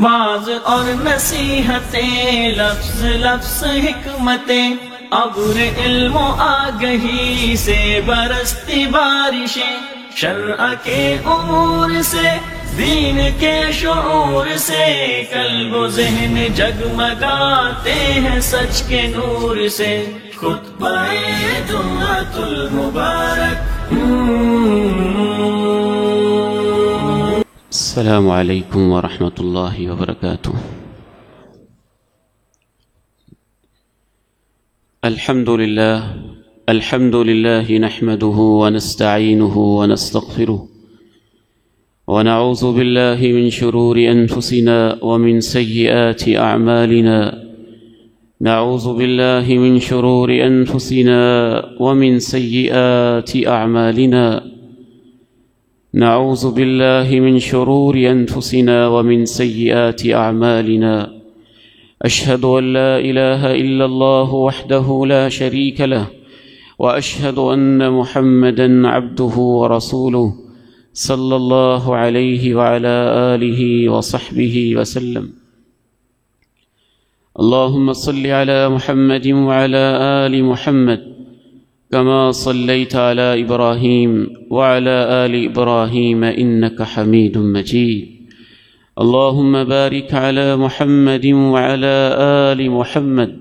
Was اور نصیحتیں، لفظ لفظ حکمتیں، ابر علم و آگہی سے برستی بارشیں، شرع کے امور سے، دین کے شعور سے، قلب و ذہن جگمگاتے ہیں سچ کے نور سے۔ خطبہ جمعۃ المبارک۔ السلام علیکم ورحمۃ اللہ وبرکاتہ۔ الحمد للہ نحمده ونستعینه ونستغفره ونعوذ باللہ من شرور انفسنا ومن سیئات اعمالنا، نعوذ باللہ من شرور انفسنا ومن سیئات اعمالنا، نعوذ باللہ من شرور انفسنا ومن سیئات اعمالنا، اشہد ان لا الہ الا اللہ وحدہ لا شریک لہ، واشہد ان محمدا عبدہ ورسولہ صلی اللہ علیہ وعلی آلہ وصحبہ وسلم۔ اللہم صل علی محمد وعلی آل محمد كما صليت على إبراهيم وعلى آل إبراهيم إنك حميد مجيد، اللهم بارك على محمد وعلى آل محمد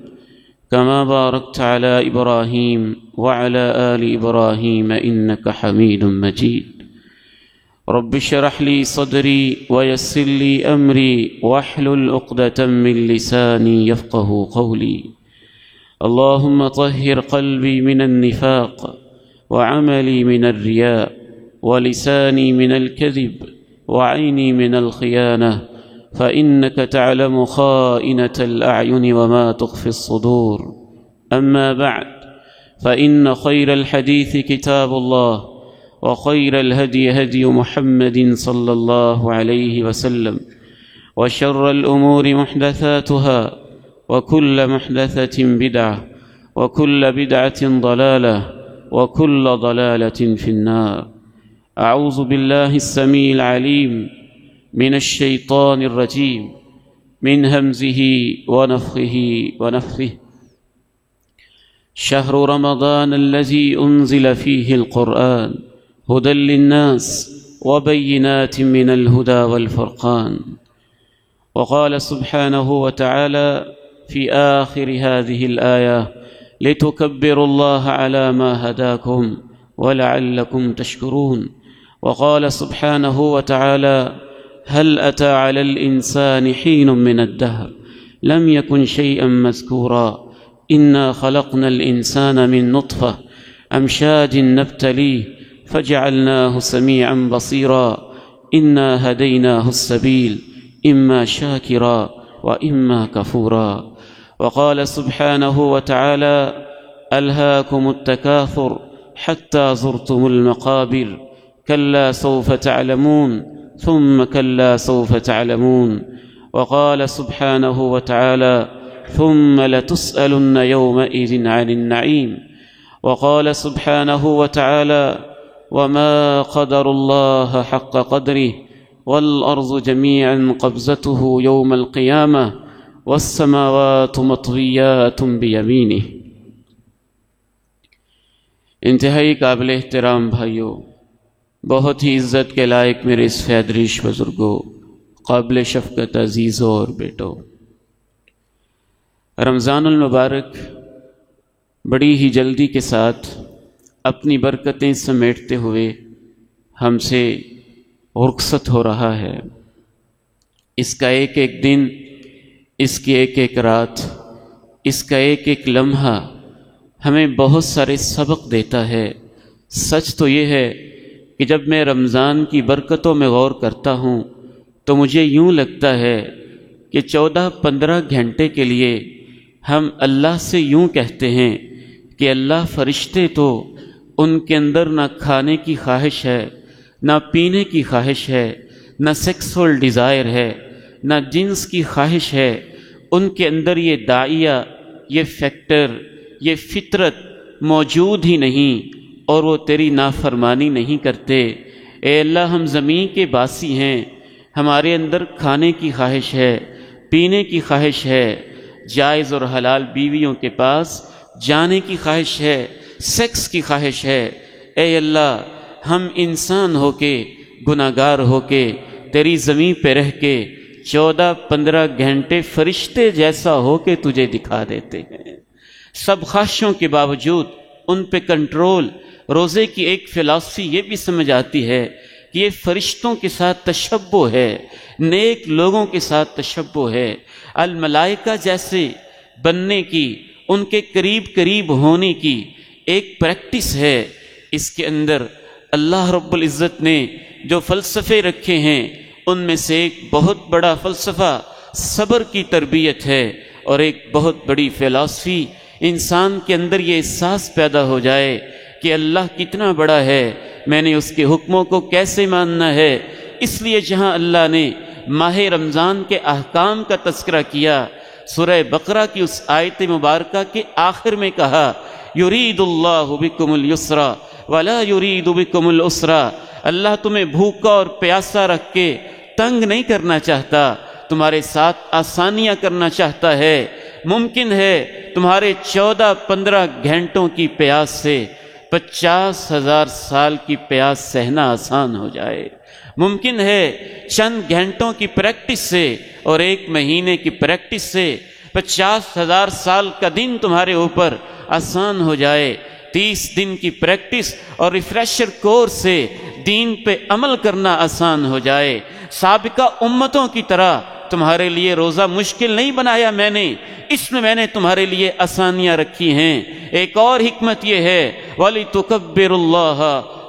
كما باركت على إبراهيم وعلى آل إبراهيم إنك حميد مجيد، رب اشرح لي صدري ويسر لي أمري واحلل عقدة من لساني يفقه قولي، اللهم طهر قلبي من النفاق وعملي من الرياء ولساني من الكذب وعيني من الخيانة، فإنك تعلم خائنة الأعين وما تخفي الصدور، أما بعد، فإن خير الحديث كتاب الله، وخير الهدي هدي محمد صلى الله عليه وسلم، وشر الأمور محدثاتها، وكل محدثة بدعة، وكل بدعة ضلالة، وكل ضلالة في النار۔ أعوذ بالله السميع العليم من الشيطان الرجيم، من همزه ونفخه ونفثه۔ شهر رمضان الذي أنزل فيه القرآن هدى للناس وبينات من الهدى والفرقان، وقال سبحانه وتعالى في آخر هذه الآية لتكبروا الله على ما هداكم ولعلكم تشكرون، وقال سبحانه وتعالى هل أتى على الإنسان حين من الدهر لم يكن شيئا مذكورا، إنا خلقنا الإنسان من نطفة أمشاج نبتليه فجعلناه سميعا بصيرا، إنا هديناه السبيل إما شاكرا وإما كفورا، وقال سبحانه وتعالى ألهاكم التكاثر حتى زرتم المقابر، كلا سوف تعلمون ثم كلا سوف تعلمون، وقال سبحانه وتعالى ثم لتسألن يومئذ عن النعيم، وقال سبحانه وتعالى وما قدر الله حق قدره والأرض جميعا قبضته يوم القيامة والسماوات مطويات بيمينه۔ انتہائی قابل احترام بھائیوں، بہت ہی عزت کے لائق میرے اس فیدریش بزرگوں، قابل شفقت عزیزوں اور بیٹوں، رمضان المبارک بڑی ہی جلدی کے ساتھ اپنی برکتیں سمیٹتے ہوئے ہم سے رخصت ہو رہا ہے۔ اس کا ایک ایک دن، اس کی ایک ایک رات، اس کا ایک ایک لمحہ ہمیں بہت سارے سبق دیتا ہے۔ سچ تو یہ ہے کہ جب میں رمضان کی برکتوں میں غور کرتا ہوں تو مجھے یوں لگتا ہے کہ 14-15 گھنٹے کے لیے ہم اللہ سے یوں کہتے ہیں کہ اللہ، فرشتے تو ان کے اندر نہ کھانے کی خواہش ہے، نہ پینے کی خواہش ہے، نہ سیکسول ڈیزائر ہے، نہ جنس کی خواہش ہے، ان کے اندر یہ داعیہ، یہ فیکٹر، یہ فطرت موجود ہی نہیں، اور وہ تیری نافرمانی نہیں کرتے۔ اے اللہ، ہم زمین کے باسی ہیں، ہمارے اندر کھانے کی خواہش ہے، پینے کی خواہش ہے، جائز اور حلال بیویوں کے پاس جانے کی خواہش ہے، سیکس کی خواہش ہے۔ اے اللہ، ہم انسان ہو کے، گناہگار ہو کے، تیری زمین پہ رہ کے 14-15 گھنٹے فرشتے جیسا ہو کے تجھے دکھا دیتے ہیں، سب خواہشوں کے باوجود ان پہ کنٹرول۔ روزے کی ایک فلسفی یہ بھی سمجھ آتی ہے کہ یہ فرشتوں کے ساتھ تشبہ ہے، نیک لوگوں کے ساتھ تشبہ ہے، الملائکہ جیسے بننے کی، ان کے قریب ہونے کی ایک پریکٹس ہے۔ اس کے اندر اللہ رب العزت نے جو فلسفے رکھے ہیں ان میں سے ایک بہت بڑا فلسفہ صبر کی تربیت ہے، اور ایک بہت بڑی فلسفی انسان کے اندر یہ احساس پیدا ہو جائے کہ اللہ کتنا بڑا ہے، میں نے اس کے حکموں کو کیسے ماننا ہے۔ اس لیے جہاں اللہ نے ماہ رمضان کے احکام کا تذکرہ کیا، سورہ بقرہ کی اس آیت مبارکہ کے آخر میں کہا یرید اللہ بکم الیسر ولا یرید بکم العسر، اللہ تمہیں بھوکا اور پیاسا رکھ کے تنگ نہیں کرنا چاہتا، تمہارے ساتھ آسانیاں کرنا چاہتا ہے۔ ممکن ہے تمہارے 14-15 گھنٹوں کی پیاس سے 50,000 سال کی پیاس سہنا آسان ہو جائے، ممکن ہے چند گھنٹوں کی پریکٹس سے اور 1 مہینے کی پریکٹس سے 50,000 سال کا دن تمہارے اوپر آسان ہو جائے۔ 30 دن کی پریکٹس اور ریفریشر کورس سے دین پہ عمل کرنا آسان ہو جائے۔ سابقہ امتوں کی طرح تمہارے لیے روزہ مشکل نہیں بنایا میں نے، اس میں نے تمہارے لیے آسانیاں رکھی ہیں۔ ایک اور حکمت یہ ہے وَلِتُكَبِّرُوا اللَّهَ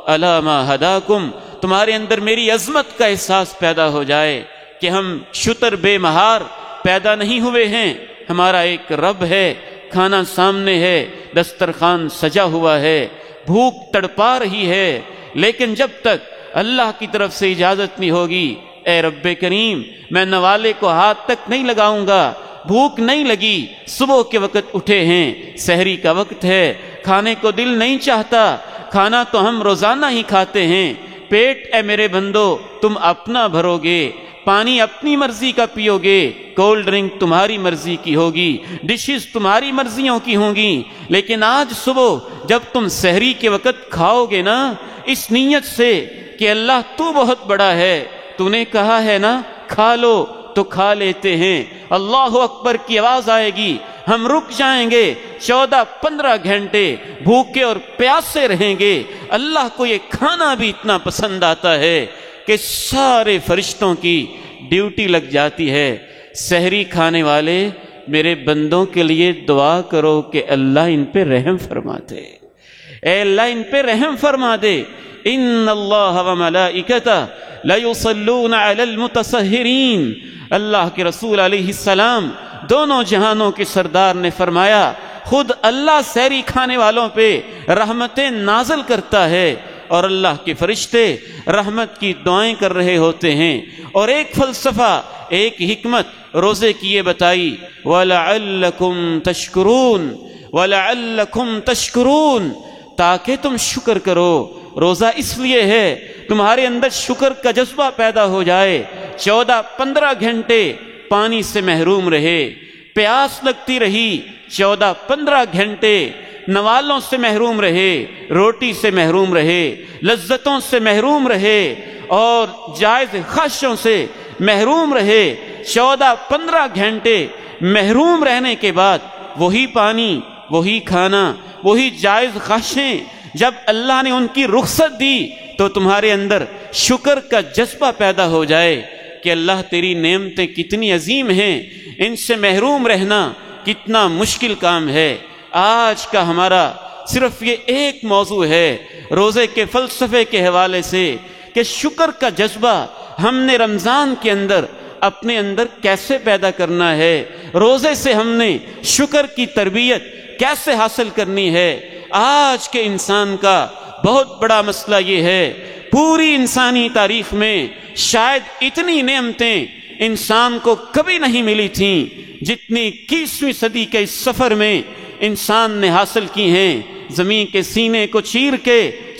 عَلَى مَا هَدَاكُمْ، تمہارے اندر میری عظمت کا احساس پیدا ہو جائے کہ ہم شتر بے مہار پیدا نہیں ہوئے ہیں، ہمارا ایک رب ہے، کھانا سامنے ہے، دسترخوان سجا ہوا ہے، بھوک تڑپا رہی ہے، لیکن جب تک اللہ کی طرف سے اجازت نہیں ہوگی، اے رب کریم میں نوالے کو ہاتھ تک نہیں لگاؤں گا۔ بھوک نہیں لگی، صبح کے وقت اٹھے ہیں، سحری کا وقت ہے، کھانے کو دل نہیں چاہتا، کھانا تو ہم روزانہ ہی کھاتے ہیں، پیٹ اے میرے بندو تم اپنا بھرو گے، پانی اپنی مرضی کا پیو گے، کولڈ ڈرنک تمہاری مرضی کی ہوگی، ڈشز تمہاری مرضیوں کی ہوں گی، لیکن آج صبح جب تم سحری کے وقت کھاؤ گے نا، اس نیت سے کہ اللہ تو بہت بڑا ہے، تو نے کہا ہے نا کھا لو، تو کھا لیتے ہیں۔ اللہ اکبر کی آواز آئے گی، ہم رک جائیں گے، 14-15 گھنٹے بھوکے اور پیاسے رہیں گے۔ اللہ کو یہ کھانا بھی اتنا پسند آتا ہے کہ سارے فرشتوں کی ڈیوٹی لگ جاتی ہے۔ سحری کھانے والے میرے بندوں کے لیے دعا کرو کہ اللہ ان پہ رحم فرما دے، اے اللہ ان پہ رحم فرما دے۔ ان اللہ وملائکتہ لیصلون علی المتطہرین، اللہ کے رسول علیہ السلام دونوں جہانوں کے سردار نے فرمایا خود اللہ سحری کھانے والوں پہ رحمتیں نازل کرتا ہے، اور اللہ کے فرشتے رحمت کی دعائیں کر رہے ہوتے ہیں۔ اور ایک فلسفہ، ایک حکمت روزے کی یہ بتائی وَلَعَلَّكُمْ تَشْكُرُونَ وَلَعَلَّكُمْ تَشْكُرُونَ، تاکہ تم شکر کرو۔ روزہ اس لیے ہے تمہارے اندر شکر کا جذبہ پیدا ہو جائے۔ 14-15 گھنٹے پانی سے محروم رہے، پیاس لگتی رہی، 14-15 گھنٹے نوالوں سے محروم رہے، روٹی سے محروم رہے، لذتوں سے محروم رہے، اور جائز خواہشوں سے محروم رہے۔ 14-15 گھنٹے محروم رہنے کے بعد وہی پانی، وہی کھانا، وہی جائز خواہشیں، جب اللہ نے ان کی رخصت دی تو تمہارے اندر شکر کا جذبہ پیدا ہو جائے کہ اللہ تیری نعمتیں کتنی عظیم ہیں، ان سے محروم رہنا کتنا مشکل کام ہے۔ آج کا ہمارا صرف یہ ایک موضوع ہے روزے کے فلسفے کے حوالے سے کہ شکر کا جذبہ ہم نے رمضان کے اندر اپنے اندر کیسے پیدا کرنا ہے، روزے سے ہم نے شکر کی تربیت کیسے حاصل کرنی ہے۔ آج کے انسان کا بہت بڑا مسئلہ یہ ہے، پوری انسانی تاریخ میں شاید اتنی نعمتیں انسان کو کبھی نہیں ملی تھیں جتنی 21ویں صدی کے اس سفر میں انسان نے حاصل کی ہیں۔ زمین کے سینے کو چیر کے،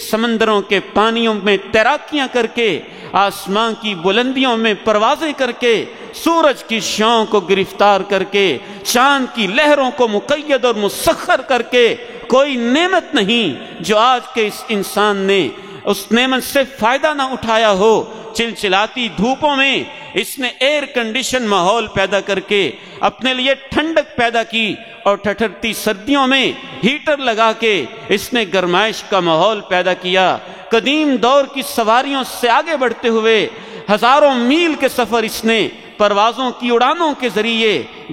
سمندروں کے پانیوں میں تیراکیاں کر کے آسمان کی بلندیوں میں پروازیں کر کے، سورج کی شعاؤں کو گرفتار کر کے، چاند کی لہروں کو مقید اور مسخر کر کے، کوئی نعمت نہیں جو آج کے اس انسان نے اس نعمت سے فائدہ نہ اٹھایا ہو۔ چلچلاتی دھوپوں میں اس نے ایئر کنڈیشن ماحول پیدا کر کے اپنے لیے ٹھنڈک پیدا کی، اور ٹھٹھرتی سردیوں میں ہیٹر لگا کے اس نے گرمائش کا ماحول پیدا کیا۔ قدیم دور کی سواریوں سے آگے بڑھتے ہوئے ہزاروں میل کے سفر اس نے پروازوں کی اڑانوں کے ذریعے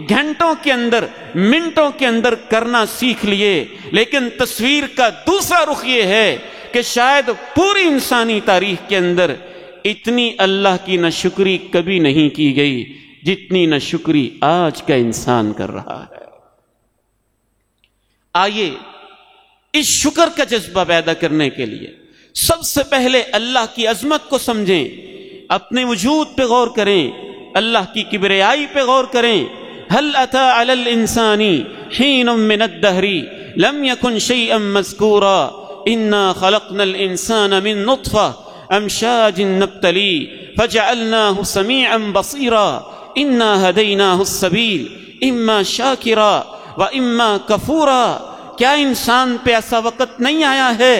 گھنٹوں کے اندر، منٹوں کے اندر کرنا سیکھ لیے۔ لیکن تصویر کا دوسرا رخ یہ ہے کہ شاید پوری انسانی تاریخ کے اندر اتنی اللہ کی ناشکری کبھی نہیں کی گئی جتنی ناشکری آج کا انسان کر رہا ہے۔ آئیے اس شکر کا جذبہ پیدا کرنے کے لیے سب سے پہلے اللہ کی عظمت کو سمجھیں، اپنے وجود پہ غور کریں، اللہ کی کبریائی پہ غور کریں۔ هل اتى على الانسان حين من الدهر لم يكن شيئا مذكورا انا خلقنا الانسان من نطفه امشاج نبتليه فجعلناه سميعا بصيرا انا هديناه السبيل اما شاكرا واما كفورا۔ کیا انسان پہ ایسا وقت نہیں آیا ہے؟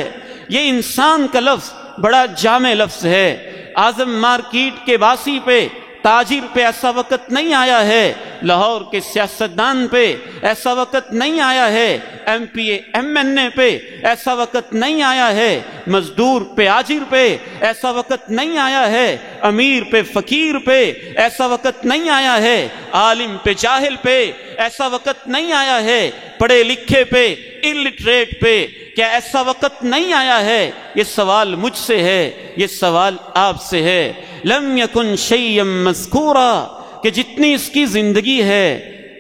یہ انسان کا لفظ بڑا جامع لفظ ہے۔ اعظم مارکیٹ کے باسی پہ، تاجر پہ ایسا وقت نہیں آیا ہے، لاہور کے سیاستدان پہ ایسا وقت نہیں آیا ہے، M P A M N A پہ ایسا وقت نہیں آیا ہے، مزدور پہ آجر پہ ایسا وقت نہیں آیا ہے، امیر پہ فقیر پہ ایسا وقت نہیں آیا ہے، عالم پہ جاہل پہ ایسا وقت نہیں آیا ہے، پڑھے لکھے پہ الٹریٹ پہ کیا ایسا وقت نہیں آیا ہے؟ یہ سوال مجھ سے ہے، یہ سوال آپ سے ہے۔ لم یکن شیئا مذکورا، کہ جتنی اس کی زندگی ہے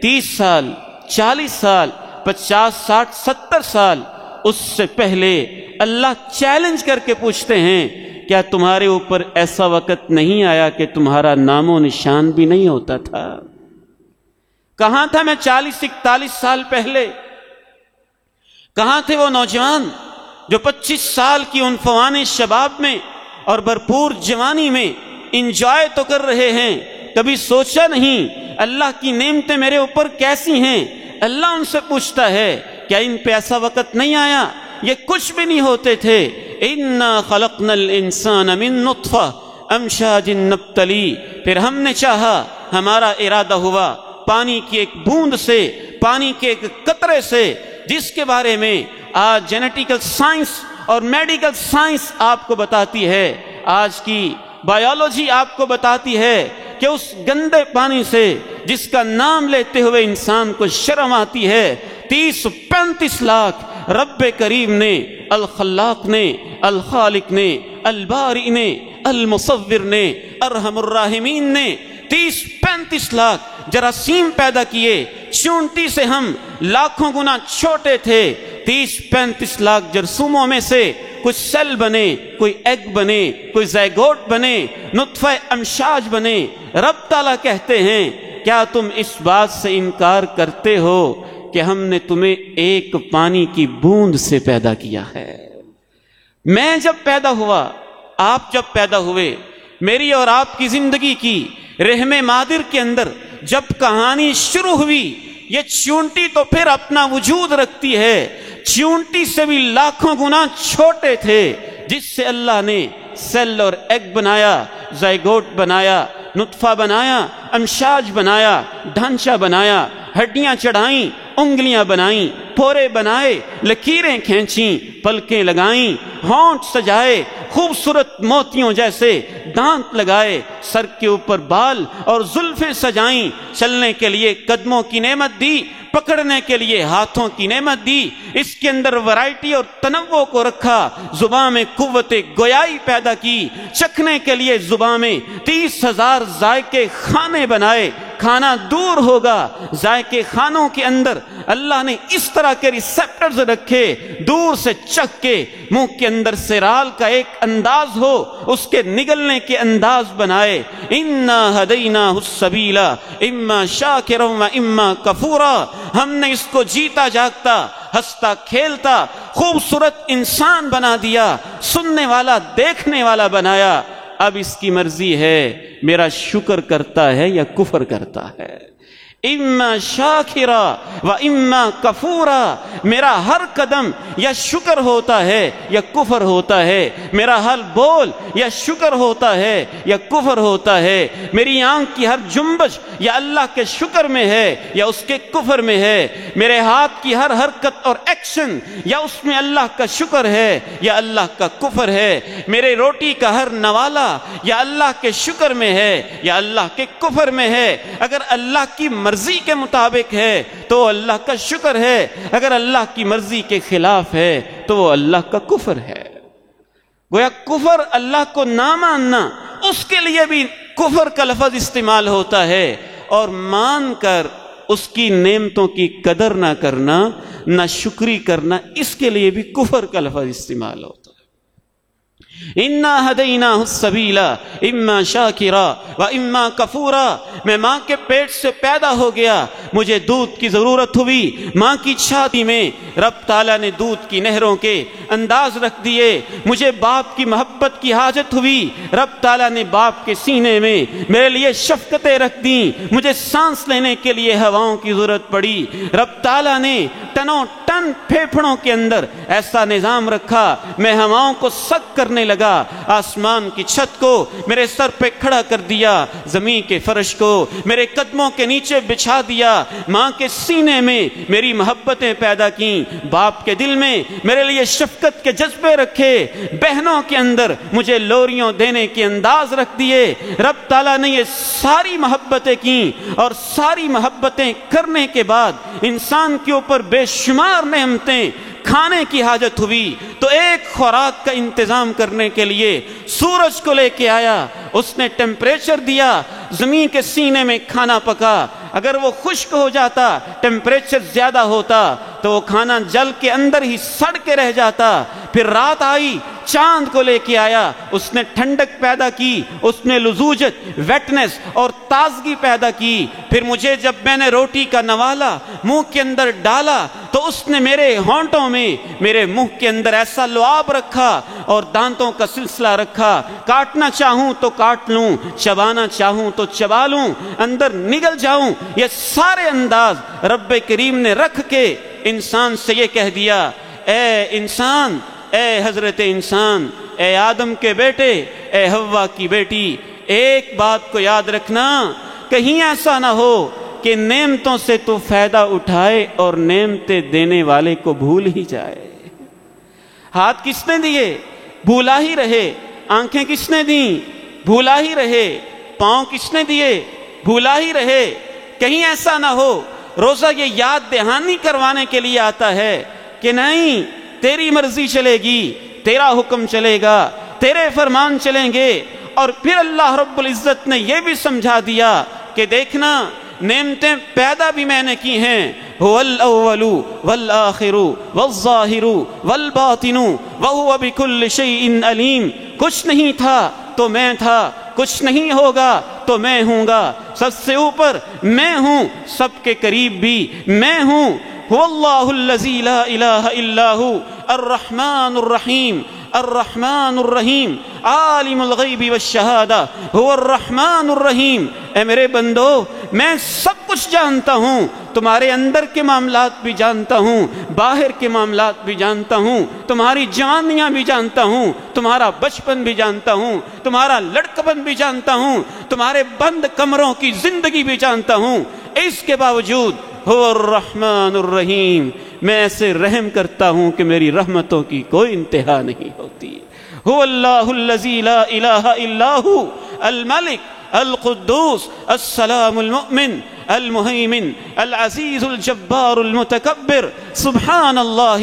30 سال 40 سال 50 60 70 سال، اس سے پہلے اللہ چیلنج کر کے پوچھتے ہیں کیا تمہارے اوپر ایسا وقت نہیں آیا کہ تمہارا نام و نشان بھی نہیں ہوتا تھا؟ کہاں تھا میں 40 41 سال پہلے؟ کہاں تھے وہ نوجوان جو 25 سال کی عنفوان شباب میں اور بھرپور جوانی میں انجوائے تو کر رہے ہیں؟ کبھی سوچا نہیں اللہ کی نعمتیں میرے اوپر کیسی ہیں؟ اللہ ان سے پوچھتا ہے کیا ان پہ ایسا وقت نہیں آیا؟ یہ کچھ بھی نہیں ہوتے تھے۔ انا خلقنا الانسان من نطفہ امشاج نبتلی، پھر ہم نے چاہا، ہمارا ارادہ ہوا پانی کی ایک بوند سے، پانی کے ایک قطرے سے، جس کے بارے میں آج جینیٹیکل سائنس اور میڈیکل سائنس آپ کو بتاتی ہے، آج کی بایولوجی آپ کو بتاتی ہے کہ اس گندے پانی سے جس کا نام لیتے ہوئے انسان کو شرم آتی ہے، 30-35 لاکھ رب کریم نے، الخلاق نے، الخالق نے، الباری نے، المصور نے، ارحم الراحمین نے 30-35 لاکھ جراثیم پیدا کیے۔ چونٹی سے ہم لاکھوں گنا چھوٹے تھے، 30-35 لاکھ جرثوموں میں سے کچھ سیل بنے، کوئی ایگ بنے، کوئی زائگوٹ بنے، نطفہ امشاج بنے۔ رب تعالیٰ کہتے ہیں کیا تم اس بات سے انکار کرتے ہو کہ ہم نے تمہیں ایک پانی کی بوند سے پیدا کیا ہے؟ میں جب پیدا ہوا، آپ جب پیدا ہوئے، میری اور آپ کی زندگی کی رحم مادر کے اندر جب کہانی شروع ہوئی، یہ چونٹی تو پھر اپنا وجود رکھتی ہے، چونٹی سے بھی لاکھوں گنا چھوٹے تھے، جس سے اللہ نے سیل اور ایگ بنایا، زائگوٹ بنایا، نطفہ بنایا، امشاج بنایا، ڈھانچہ بنایا، ہڈیاں چڑھائیں، انگلیاں بنائیں، پورے بنائے، لکیریں کھینچیں، پلکیں لگائیں، ہونٹ سجائے، خوبصورت موتیوں جیسے دانت لگائے، سر کے اوپر بال اور زلفیں سجائیں، چلنے کے لیے قدموں کی نعمت دی، پکڑنے کے لیے ہاتھوں کی نعمت دی، اس کے اندر ورائٹی اور تنوع کو رکھا، زبان میں قوت گویائی پیدا کی، چکھنے کے لیے زبان میں 30,000 ذائقے خانے بنائے۔ کھانا دور ہوگا، ذائقے خانوں کے اندر اللہ نے اس طرح کے ریسیپٹرز رکھے، دور سے چکھ کے منہ کے اندر سے رال کا ایک انداز ہو، اس کے نگلنے کے انداز بنائے۔ انا ہدیناہ السبیل اما شاکرا و اما کفورا، ہم نے اس کو جیتا جاگتا، ہنستا کھیلتا، خوبصورت انسان بنا دیا، سننے والا دیکھنے والا بنایا۔ اب اس کی مرضی ہے میرا شکر کرتا ہے یا کفر کرتا ہے۔ اما شاکرا و اما کفورا، میرا ہر قدم یا شکر ہوتا ہے یا کفر ہوتا ہے، میرا ہر بول یا شکر ہوتا ہے یا کفر ہوتا ہے، میری آنکھ کی ہر جنبش یا اللہ کے شکر میں ہے یا اس کے کفر میں ہے، میرے ہاتھ کی ہر حرکت اور ایکشن یا اس میں اللہ کا شکر ہے یا اللہ کا کفر ہے، میرے روٹی کا ہر نوالا یا اللہ کے شکر میں ہے یا اللہ کے کفر میں ہے۔ اگر اللہ کی مرضی کے مطابق ہے تو اللہ کا شکر ہے، اگر اللہ کی مرضی کے خلاف ہے تو وہ اللہ کا کفر ہے۔ گویا کفر اللہ کو نہ ماننا، اس کے لیے بھی کفر کا لفظ استعمال ہوتا ہے، اور مان کر اس کی نعمتوں کی قدر نہ کرنا، نہ شکری کرنا، اس کے لیے بھی کفر کا لفظ استعمال ہوتا ہے۔ اِنَّا هَدَيْنَاهُ السَّبِيلَ اِمَّا شَاكِرًا وَإِمَّا كَفُورًا، میں ماں کے پیٹ سے پیدا ہو گیا، مجھے دودھ کی ضرورت ہوئی، ماں کی چھاتی میں رب تعالیٰ نے دودھ کی نہروں کے انداز رکھ دیے، مجھے باپ کی محبت کی حاجت ہوئی، رب تعالیٰ نے باپ کے سینے میں میرے لیے شفقتیں رکھ دیں، مجھے سانس لینے کے لیے ہواؤں کی ضرورت پڑی، رب تعالیٰ نے ٹنوں ٹن پھیپھڑوں کے اندر ایسا نظام رکھا، میں ہواؤں کو سک کرنے لگا، آسمان کی چھت کو میرے سر پہ کھڑا کر دیا، زمین کے فرش کو میرے قدموں کے نیچے بچھا دیا، ماں کے سینے میں میری محبتیں پیدا کیں، باپ کے دل میں میرے لیے شفقت کے جذبے رکھے، بہنوں کے اندر مجھے لوریوں دینے کے انداز رکھ دیے، رب تعالیٰ نے یہ ساری محبتیں کیں، اور ساری محبتیں کرنے کے بعد انسان کے اوپر بے شمار نعمتیں، کھانے کی حاجت ہوئی تو ایک خوراک کا انتظام کرنے کے لیے سورج کو لے کے آیا، اس نے ٹیمپریچر دیا، زمین کے سینے میں کھانا پکا، اگر وہ خشک ہو جاتا، ٹیمپریچر زیادہ ہوتا تو وہ کھانا جل کے اندر ہی سڑ کے رہ جاتا۔ پھر رات آئی، چاند کو لے کے آیا، اس نے ٹھنڈک پیدا کی، اس نے لزوجت، ویٹنس اور تازگی پیدا کی۔ پھر مجھے جب میں نے روٹی کا نوالا منہ کے اندر ڈالا تو اس نے میرے ہونٹوں میں، میرے منہ کے اندر ایسا لعاب رکھا اور دانتوں کا سلسلہ رکھا، کاٹنا چاہوں تو کاٹ لوں، چبانا چاہوں تو چبا لوں، اندر نگل جاؤں، یہ سارے انداز رب کریم نے رکھ کے انسان سے یہ کہہ دیا، اے انسان، اے حضرت انسان، اے آدم کے بیٹے، اے حوا کی بیٹی، ایک بات کو یاد رکھنا، کہیں ایسا نہ ہو کہ نعمتوں سے تو فائدہ اٹھائے اور نعمتیں دینے والے کو بھول ہی جائے۔ ہاتھ کس نے دیے؟ بھولا ہی رہے، آنکھیں کس نے دیں؟ بھولا ہی رہے، پاؤں کس نے دیے؟ بھولا ہی رہے۔ کہیں ایسا نہ ہو روزہ یہ یاد دہانی کروانے کے لیے آتا ہے کہ نہیں، تیری مرضی چلے گی، تیرا حکم چلے گا، تیرے فرمان چلیں گے، اور پھر اللہ رب العزت نے یہ بھی سمجھا دیا کہ دیکھنا، نعمتیں پیدا بھی میں نے کی ہیں، هو الاول والآخر والظاہر والباطن وهو بكل شيء علیم، کچھ نہیں تھا تو میں تھا، کچھ نہیں ہوگا تو میں ہوں گا، سب سے اوپر میں ہوں، سب کے قریب بھی میں ہوں۔ هو اللہ الذی لا الہ الا هو الرحمن الرحیم الرحمن الرحیم عالم الغیب والشہادہ هو الرحمن الرحیم۔ اے میرے بندو، میں سب کچھ جانتا ہوں، تمہارے اندر کے معاملات بھی جانتا ہوں، باہر کے معاملات بھی جانتا ہوں، تمہاری جوانیاں بھی جانتا ہوں، تمہارا بچپن بھی جانتا ہوں، تمہارا لڑکپن بھی جانتا ہوں، تمہارے بند کمروں کی زندگی بھی جانتا ہوں۔ اس کے باوجود هو الرحمن الرحیم، میں ایسے رحم کرتا ہوں کہ میری رحمتوں کی کوئی انتہا نہیں ہوتی۔ هو اللہ الذی لا الہ الا هو الملک القدوس السلام المؤمن المہیمن العزیز الجبار المتکبر سبحان اللہ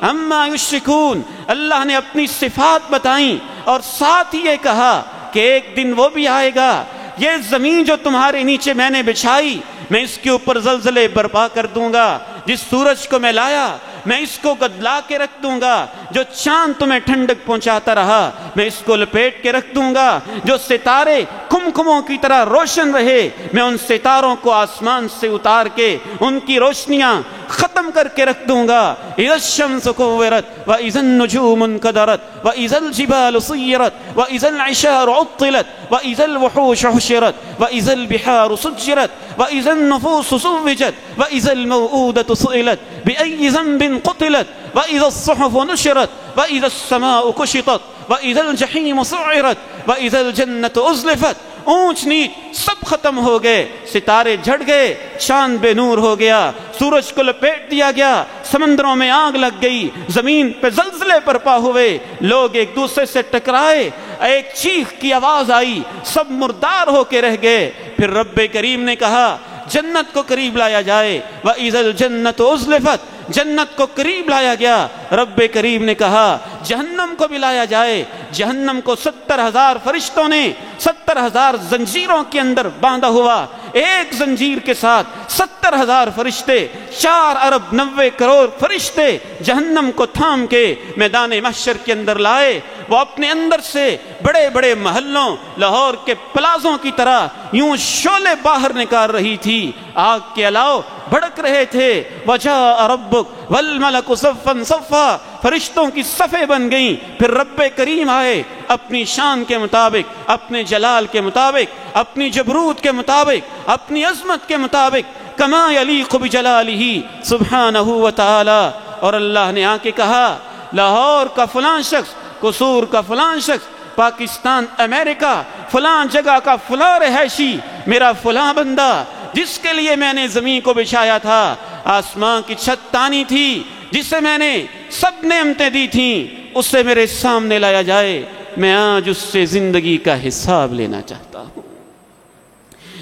عما یشرکون۔ اللہ نے اپنی صفات بتائیں اور ساتھ ہی یہ کہا کہ ایک دن وہ بھی آئے گا، یہ زمین جو تمہارے نیچے میں نے بچھائی، میں اس کے اوپر زلزلے برپا کر دوں گا، جس سورج کو میں لایا میں اس کو گدلا کے رکھ دوں گا جو چاند تمہیں ٹھنڈک پہنچاتا رہا، میں اس کو لپیٹ کے رکھ دوں گا جو ستارے کمکموں کی طرح روشن رہے، میں ان ستاروں کو آسمان سے اتار کے ان کی روشنیاں ختم کر کے رکھ دوں گا۔ اذا الشمس كورت واذا النجوم انكدرت واذا الجبال سيرت واذا العشار عطلت واذا الوحوش حشرت واذا البحار سجرت واذا النفوس زوجت واذا الموءودة سئلت بأي ذنب قتلت واذا الصحف نشرت واذا السماء كشطت واذا الجحيم سعرت واذا الجنة ازلفت۔ اونچ نیچ سب ختم ہو گئے، ستارے جھڑ گئے، چاند بے نور ہو گیا، سورج کو لپیٹ دیا گیا، سمندروں میں آگ لگ گئی، زمین پہ زلزلے برپا ہوئے، لوگ ایک دوسرے سے ٹکرائے، ایک چیخ کی آواز آئی، سب مردار ہو کے رہ گئے۔ پھر رب کریم نے کہا جنت کو قریب لایا جائے، وَإِذَا الْجَنَّةُ أُزْلِفَتْ، جنت کو قریب لایا گیا۔ رب کریم نے کہا جہنم کو بھی لایا جائے، جہنم کو 70,000 فرشتوں نے 70,000 زنجیروں کے اندر باندھا ہوا، ایک زنجیر کے ساتھ 70,000 فرشتے، 4 ارب 90 کروڑ فرشتے جہنم کو تھام کے میدان محشر کے اندر لائے۔ وہ اپنے اندر سے بڑے بڑے محلوں، لاہور کے پلازوں کی طرح یوں شعلے باہر نکال رہی تھی، آگ کے علاوہ بھڑک رہے تھے۔ وَجَاءَ رَبُّكَ وَالْمَلَكُ صَفًّا صَفًّا، فرشتوں کی صفیں بن گئیں۔ پھر رب کریم آئے اپنی شان کے مطابق، اپنے جلال کے مطابق، اپنی جبروت کے مطابق، اپنی عظمت کے مطابق، کما یلیق بجلالہ سبحانہ وتعالی۔ اور اللہ نے آ کے کہا لاہور کا فلاں شخص، قصور کا فلاں شخص، پاکستان، امریکہ، فلاں جگہ کا فلاں رہائشی، میرا فلاں بندہ جس کے لیے میں نے زمین کو بچھایا تھا، آسمان کی چھت تانی تھی، جسے میں نے سب نعمتیں دی تھیں، اسے میرے سامنے لایا جائے، میں آج اس سے زندگی کا حساب لینا چاہتا ہوں۔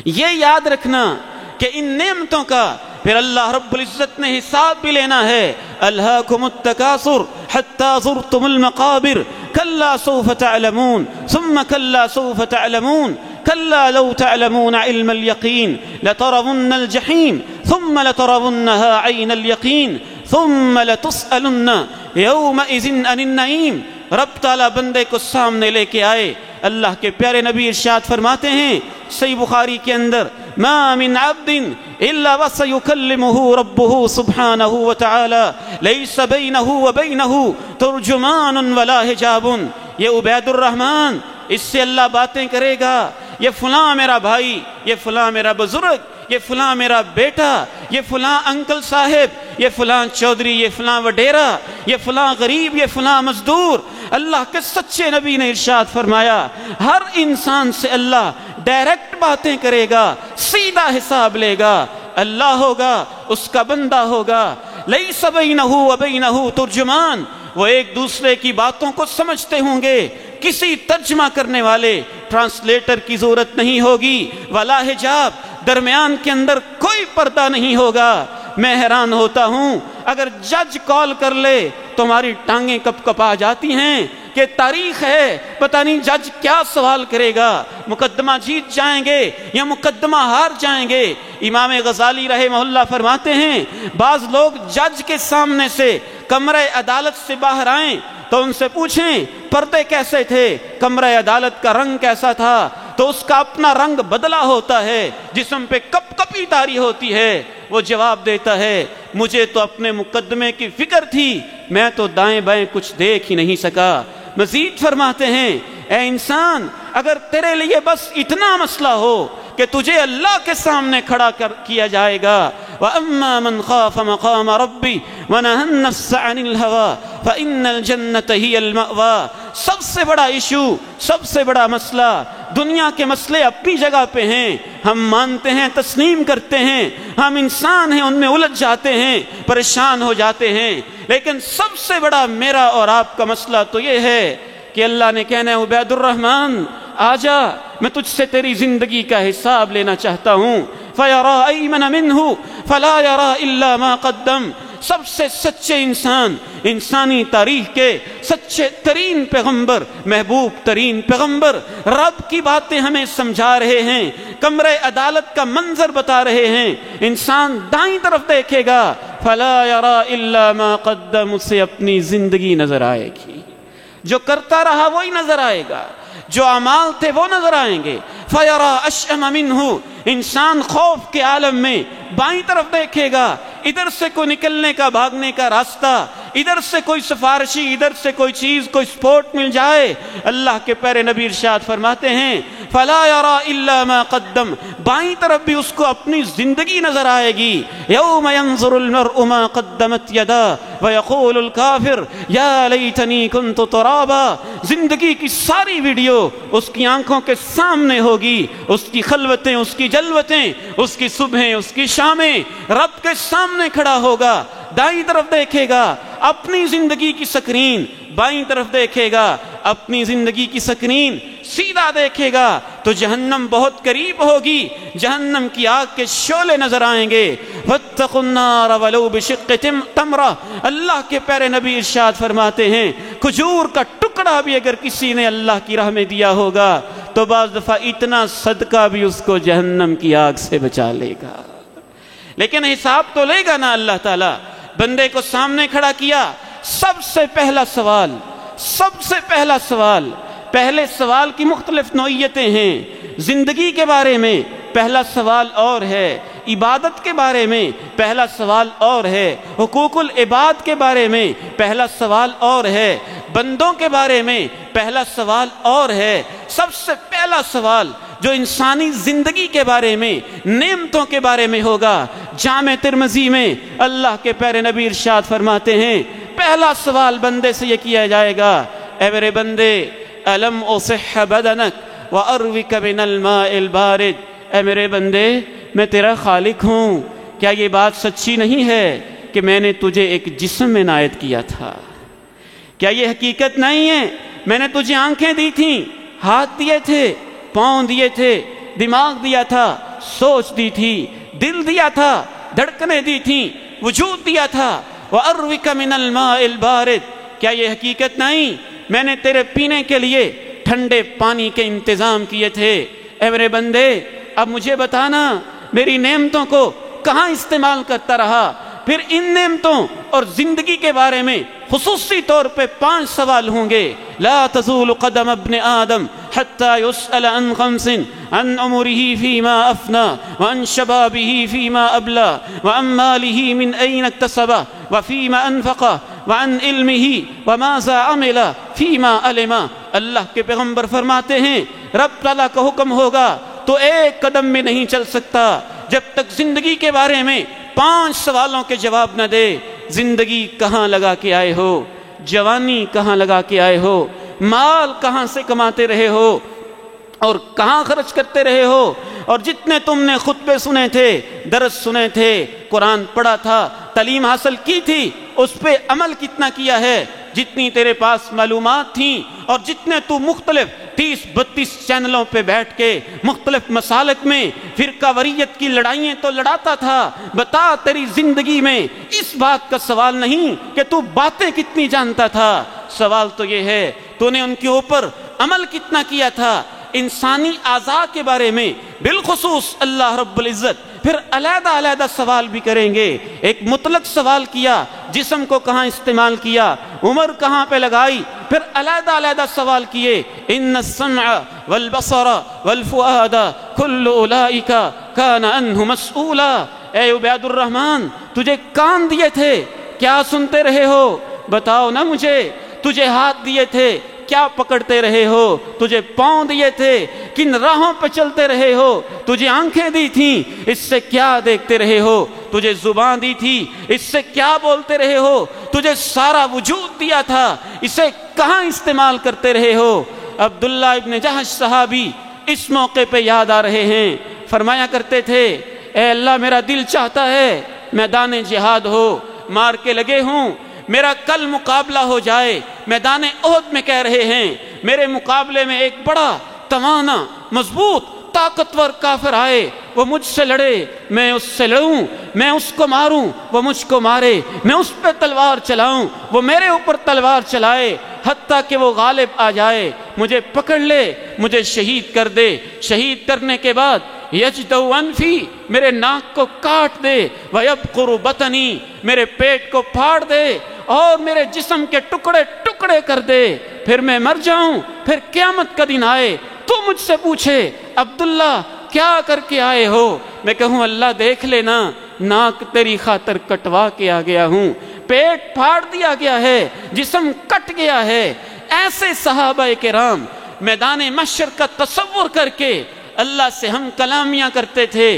یہ یاد رکھنا کہ ان نعمتوں کا پھر اللہ رب العزت نے حساب بھی لینا ہے۔ الہاکم التکاثر حتی زرتم المقابر کلا سوف تعلمون ثم کلا سوف تعلمون كلا لو تعلمون علم اليقين لترون الجحيم ثم لترونها عين اليقين ثم لتسألن يومئذ عن النعيم۔ رب تعالیٰ بندے کو سامنے لے کے آئے، اللہ کے پیارے نبی ارشاد فرماتے ہیں صحیح بخاری کے اندر، ما من عبد الا وسيكلمه ربه سبحانه وتعالى ليس بينه وبينه ترجمان ولا حجاب۔ یہ عبید الرحمن، اس سے اللہ باتیں کرے گا، یہ فلاں میرا بھائی، یہ فلاں میرا بزرگ، یہ فلاں میرا بیٹا، یہ فلاں انکل صاحب، یہ فلاں چودھری، یہ فلاں وڈیرا، یہ فلاں غریب، یہ فلاں مزدور۔ اللہ کے سچے نبی نے ارشاد فرمایا ہر انسان سے اللہ ڈائریکٹ باتیں کرے گا، سیدھا حساب لے گا۔ اللہ ہوگا، اس کا بندہ ہوگا، لیس بینہ وبینہ ترجمان، وہ ایک دوسرے کی باتوں کو سمجھتے ہوں گے، کسی ترجمہ کرنے والے ٹرانسلیٹر کی ضرورت نہیں ہوگی، ولا حجاب، درمیان کے اندر کوئی پردہ نہیں ہوگا۔ میں حیران ہوتا ہوں اگر جج کال کر لے تو ہماری ٹانگیں کپ کپا جاتی ہیں کہ تاریخ ہے، پتہ نہیں جج کیا سوال کرے گا، مقدمہ جیت جائیں گے یا مقدمہ ہار جائیں گے۔ امام غزالی رحمہ اللہ فرماتے ہیں بعض لوگ جج کے سامنے سے کمرہ عدالت سے باہر آئیں تو ان سے پوچھیں پردے کیسے تھے، کمرہ عدالت کا رنگ کیسا تھا، تو اس کا اپنا رنگ بدلا ہوتا ہے، جسم پہ کپ کپی طاری ہوتی ہے۔ وہ جواب دیتا ہے مجھے تو اپنے مقدمے کی فکر تھی، میں تو دائیں بائیں کچھ دیکھ ہی نہیں سکا۔ مزید فرماتے ہیں اے انسان، اگر تیرے لیے بس اتنا مسئلہ ہو کہ تجھے اللہ کے سامنے کھڑا کیا جائے گا، وَأَمَّا مَنْ خَافَ مَقَامَ رَبِّ وَنَهَى النَّفْسَ عَنِ الْهَوَىٰ فَإِنَّ الْجَنَّةَ هِيَ الْمَأْوَىٰ۔ سب سے بڑا ایشو، سب سے بڑا مسئلہ، دنیا کے مسئلے اپنی جگہ پہ ہیں، ہم مانتے ہیں، تسلیم کرتے ہیں، ہم انسان ہیں، ان میں الجھ جاتے ہیں، پریشان ہو جاتے ہیں، لیکن سب سے بڑا میرا اور آپ کا مسئلہ تو یہ ہے کہ اللہ نے کہنا ہے عبید الرحمن آجا، میں تجھ سے تیری زندگی کا حساب لینا چاہتا ہوں۔ فَيَرَى أَيْمَنَ مِنْهُ فَلَا يَرَى إِلَّا مَا قَدَّمَ۔ سب سے سچے انسان، انسانی تاریخ کے سچے ترین پیغمبر، محبوب ترین پیغمبر رب کی باتیں ہمیں سمجھا رہے ہیں، کمرے عدالت کا منظر بتا رہے ہیں۔ انسان دائیں طرف دیکھے گا فلا يرى الا ما قدم، اسے اپنی زندگی نظر آئے گی، جو کرتا رہا وہی نظر آئے گا، جو اعمال تھے وہ نظر آئیں گے۔ فیرا اشأم منہ، انسان خوف کے عالم میں بائیں طرف دیکھے گا، ادھر سے کوئی نکلنے کا بھاگنے کا راستہ، ادھر سے کوئی سفارشی، ادھر سے کوئی چیز، کوئی سپورٹ مل جائے۔ اللہ کے پیارے نبی ارشاد فرماتے ہیں فلا يرى الا ما قدم، بائیں طرف بھی اس کو اپنی زندگی نظر آئے گی۔ یوم ينظر المرء ما قدمت یداه ويقول الكافر یا لیتنی كنت ترابا، زندگی کی ساری ویڈیو اس کی آنکھوں کے سامنے ہوگی، اس کی خلوتیں، اس کی جلوتیں، اس کی صبحیں، اس کی شامیں، رب کے سامنے کھڑا ہوگا۔ دائیں طرف دیکھے گا اپنی زندگی کی سکرین، بائیں طرف دیکھے گا اپنی زندگی کی سکرین، سیدھا دیکھے گا تو جہنم بہت قریب ہوگی، جہنم کی آگ کے شعلے نظر آئیں گے۔ واتقوا النار ولو بشق تمرہ، اللہ کے پیارے نبی ارشاد فرماتے ہیں کھجور کا ٹکڑا بھی اگر کسی نے اللہ کی راہ میں دیا ہوگا تو بعض دفعہ اتنا صدقہ بھی اس کو جہنم کی آگ سے بچا لے گا، لیکن حساب تو لے گا نا اللہ تعالیٰ۔ بندے کو سامنے کھڑا کیا، سب سے پہلا سوال، پہلے سوال کی مختلف نوعیتیں ہیں۔ زندگی کے بارے میں پہلا سوال اور ہے، عبادت کے بارے میں پہلا سوال اور ہے، حقوق العباد کے بارے میں پہلا سوال اور ہے، بندوں کے بارے میں پہلا سوال اور ہے۔ سب سے پہلا سوال جو انسانی زندگی کے بارے میں، نعمتوں کے بارے میں ہوگا، جامع ترمذی میں اللہ کے پیارے نبی ارشاد فرماتے ہیں پہلا سوال بندے سے یہ کیا جائے گا، اے میرے بندے الم اصح بدنک واروک من الماء البارد، اے میرے بندے میں تیرا خالق ہوں، کیا یہ بات سچی نہیں ہے کہ میں نے تجھے ایک جسم میں عنایت کیا تھا؟ کیا یہ حقیقت نہیں ہے میں نے تجھے آنکھیں دی تھیں، ہاتھ دیے تھے، پاؤں دیے تھے، دماغ دیا تھا، سوچ دی تھی، دل دیا تھا، دھڑکنیں دی تھیں، وجود دیا تھا۔ وَأَرْوِكَ مِنَ الْمَاءِ الْبَارِدِ، کیا یہ حقیقت نہیں میں نے تیرے پینے کے لیے ٹھنڈے پانی کے انتظام کیے تھے؟ اے میرے بندے اب مجھے بتانا میری نعمتوں کو کہاں استعمال کرتا رہا؟ پھر ان نعمتوں اور زندگی کے بارے میں خصوصی طور پہ 5 سوال ہوں گے۔ لا تزول قدم ابن آدم حتى يسأل عن 5، عن عمره فيما أفنى، وعن شبابه فيما أبلى، وعن ماله من أين اكتسبه وفيما أنفقه، وعن علمه وماذا عمل فيما علم۔ اللہ کے پیغمبر فرماتے ہیں رب تعالیٰ کا حکم ہوگا تو ایک قدم میں نہیں چل سکتا جب تک زندگی کے بارے میں 5 سوالوں کے جواب نہ دے۔ زندگی کہاں لگا کے آئے ہو؟ جوانی کہاں لگا کے آئے ہو؟ مال کہاں سے کماتے رہے ہو اور کہاں خرچ کرتے رہے ہو؟ اور جتنے تم نے خطبے سنے تھے، درس سنے تھے، قرآن پڑھا تھا، تعلیم حاصل کی تھی، اس پہ عمل کتنا کیا ہے؟ جتنی تیرے پاس معلومات تھیں اور جتنے تو مختلف 30-32 چینلوں پہ بیٹھ کے مختلف مسالک میں فرقہ وریت کی لڑائیاں تو لڑاتا تھا، بتا تیری زندگی میں اس بات کا سوال نہیں کہ تو باتیں کتنی جانتا تھا، سوال تو یہ ہے تو نے ان کے اوپر عمل کتنا کیا تھا۔ انسانی اعضاء کے بارے میں بالخصوص اللہ رب العزت پھر علیحدہ علیحدہ سوال بھی کریں گے۔ ایک مطلق سوال کیا، جسم کو کہاں استعمال کیا، عمر کہاں پہ لگائی، پھر علیحدہ علیحدہ سوال کیے۔ ان السمع والبصر والفؤاد كل اولئک کان عنہ مسئولا۔ اے عبید الرحمن تجھے کان دیے تھے، کیا سنتے رہے ہو؟ بتاؤ نا مجھے۔ تجھے ہاتھ دیے تھے، کیا پکڑتے رہے ہو؟ تجھے پاؤں دیے تھے، کن راہوں پہ چلتے رہے ہو؟ تجھے آنکھیں دی تھیں، اس سے کیا دیکھتے رہے ہو؟ تجھے زبان دی تھی، اس سے کیا بولتے رہے ہو؟ تجھے سارا وجود دیا تھا، اسے کہاں استعمال کرتے رہے ہو؟ عبداللہ ابن جہش صحابی اس موقع پہ یاد آ رہے ہیں، فرمایا کرتے تھے اے اللہ میرا دل چاہتا ہے میدان جہاد ہو، مار کے لگے ہوں، میرا کل مقابلہ ہو جائے۔ میدان احد میں کہہ رہے ہیں میرے مقابلے میں ایک بڑا توانا مضبوط طاقتور کافر آئے وہ مجھ سے لڑے، میں اس سے لڑوں، میں اس کو ماروں وہ مجھ کو مارے، میں اس پہ تلوار چلاؤں وہ میرے اوپر تلوار چلائے، حتیٰ کہ وہ غالب آ جائے، مجھے پکڑ لے، مجھے شہید کر دے، شہید کرنے کے بعد یجدو انفی، میرے ناک کو کاٹ دے، ویبقر بطنی، میرے پیٹ کو پھاڑ دے اور میرے جسم کے ٹکڑے ٹکڑے کر دے، پھر میں مر جاؤں، پھر قیامت کا دن آئے تو مجھ سے پوچھے عبداللہ کیا کر کے آئے ہو، میں کہوں اللہ دیکھ لینا، ناک تیری خاطر کٹوا کے آ گیا ہوں، پیٹ پھاڑ دیا گیا ہے، جسم کٹ گیا ہے۔ ایسے صحابہ کرام میدان محشر کا تصور کر کے اللہ سے ہم کلامیاں کرتے تھے۔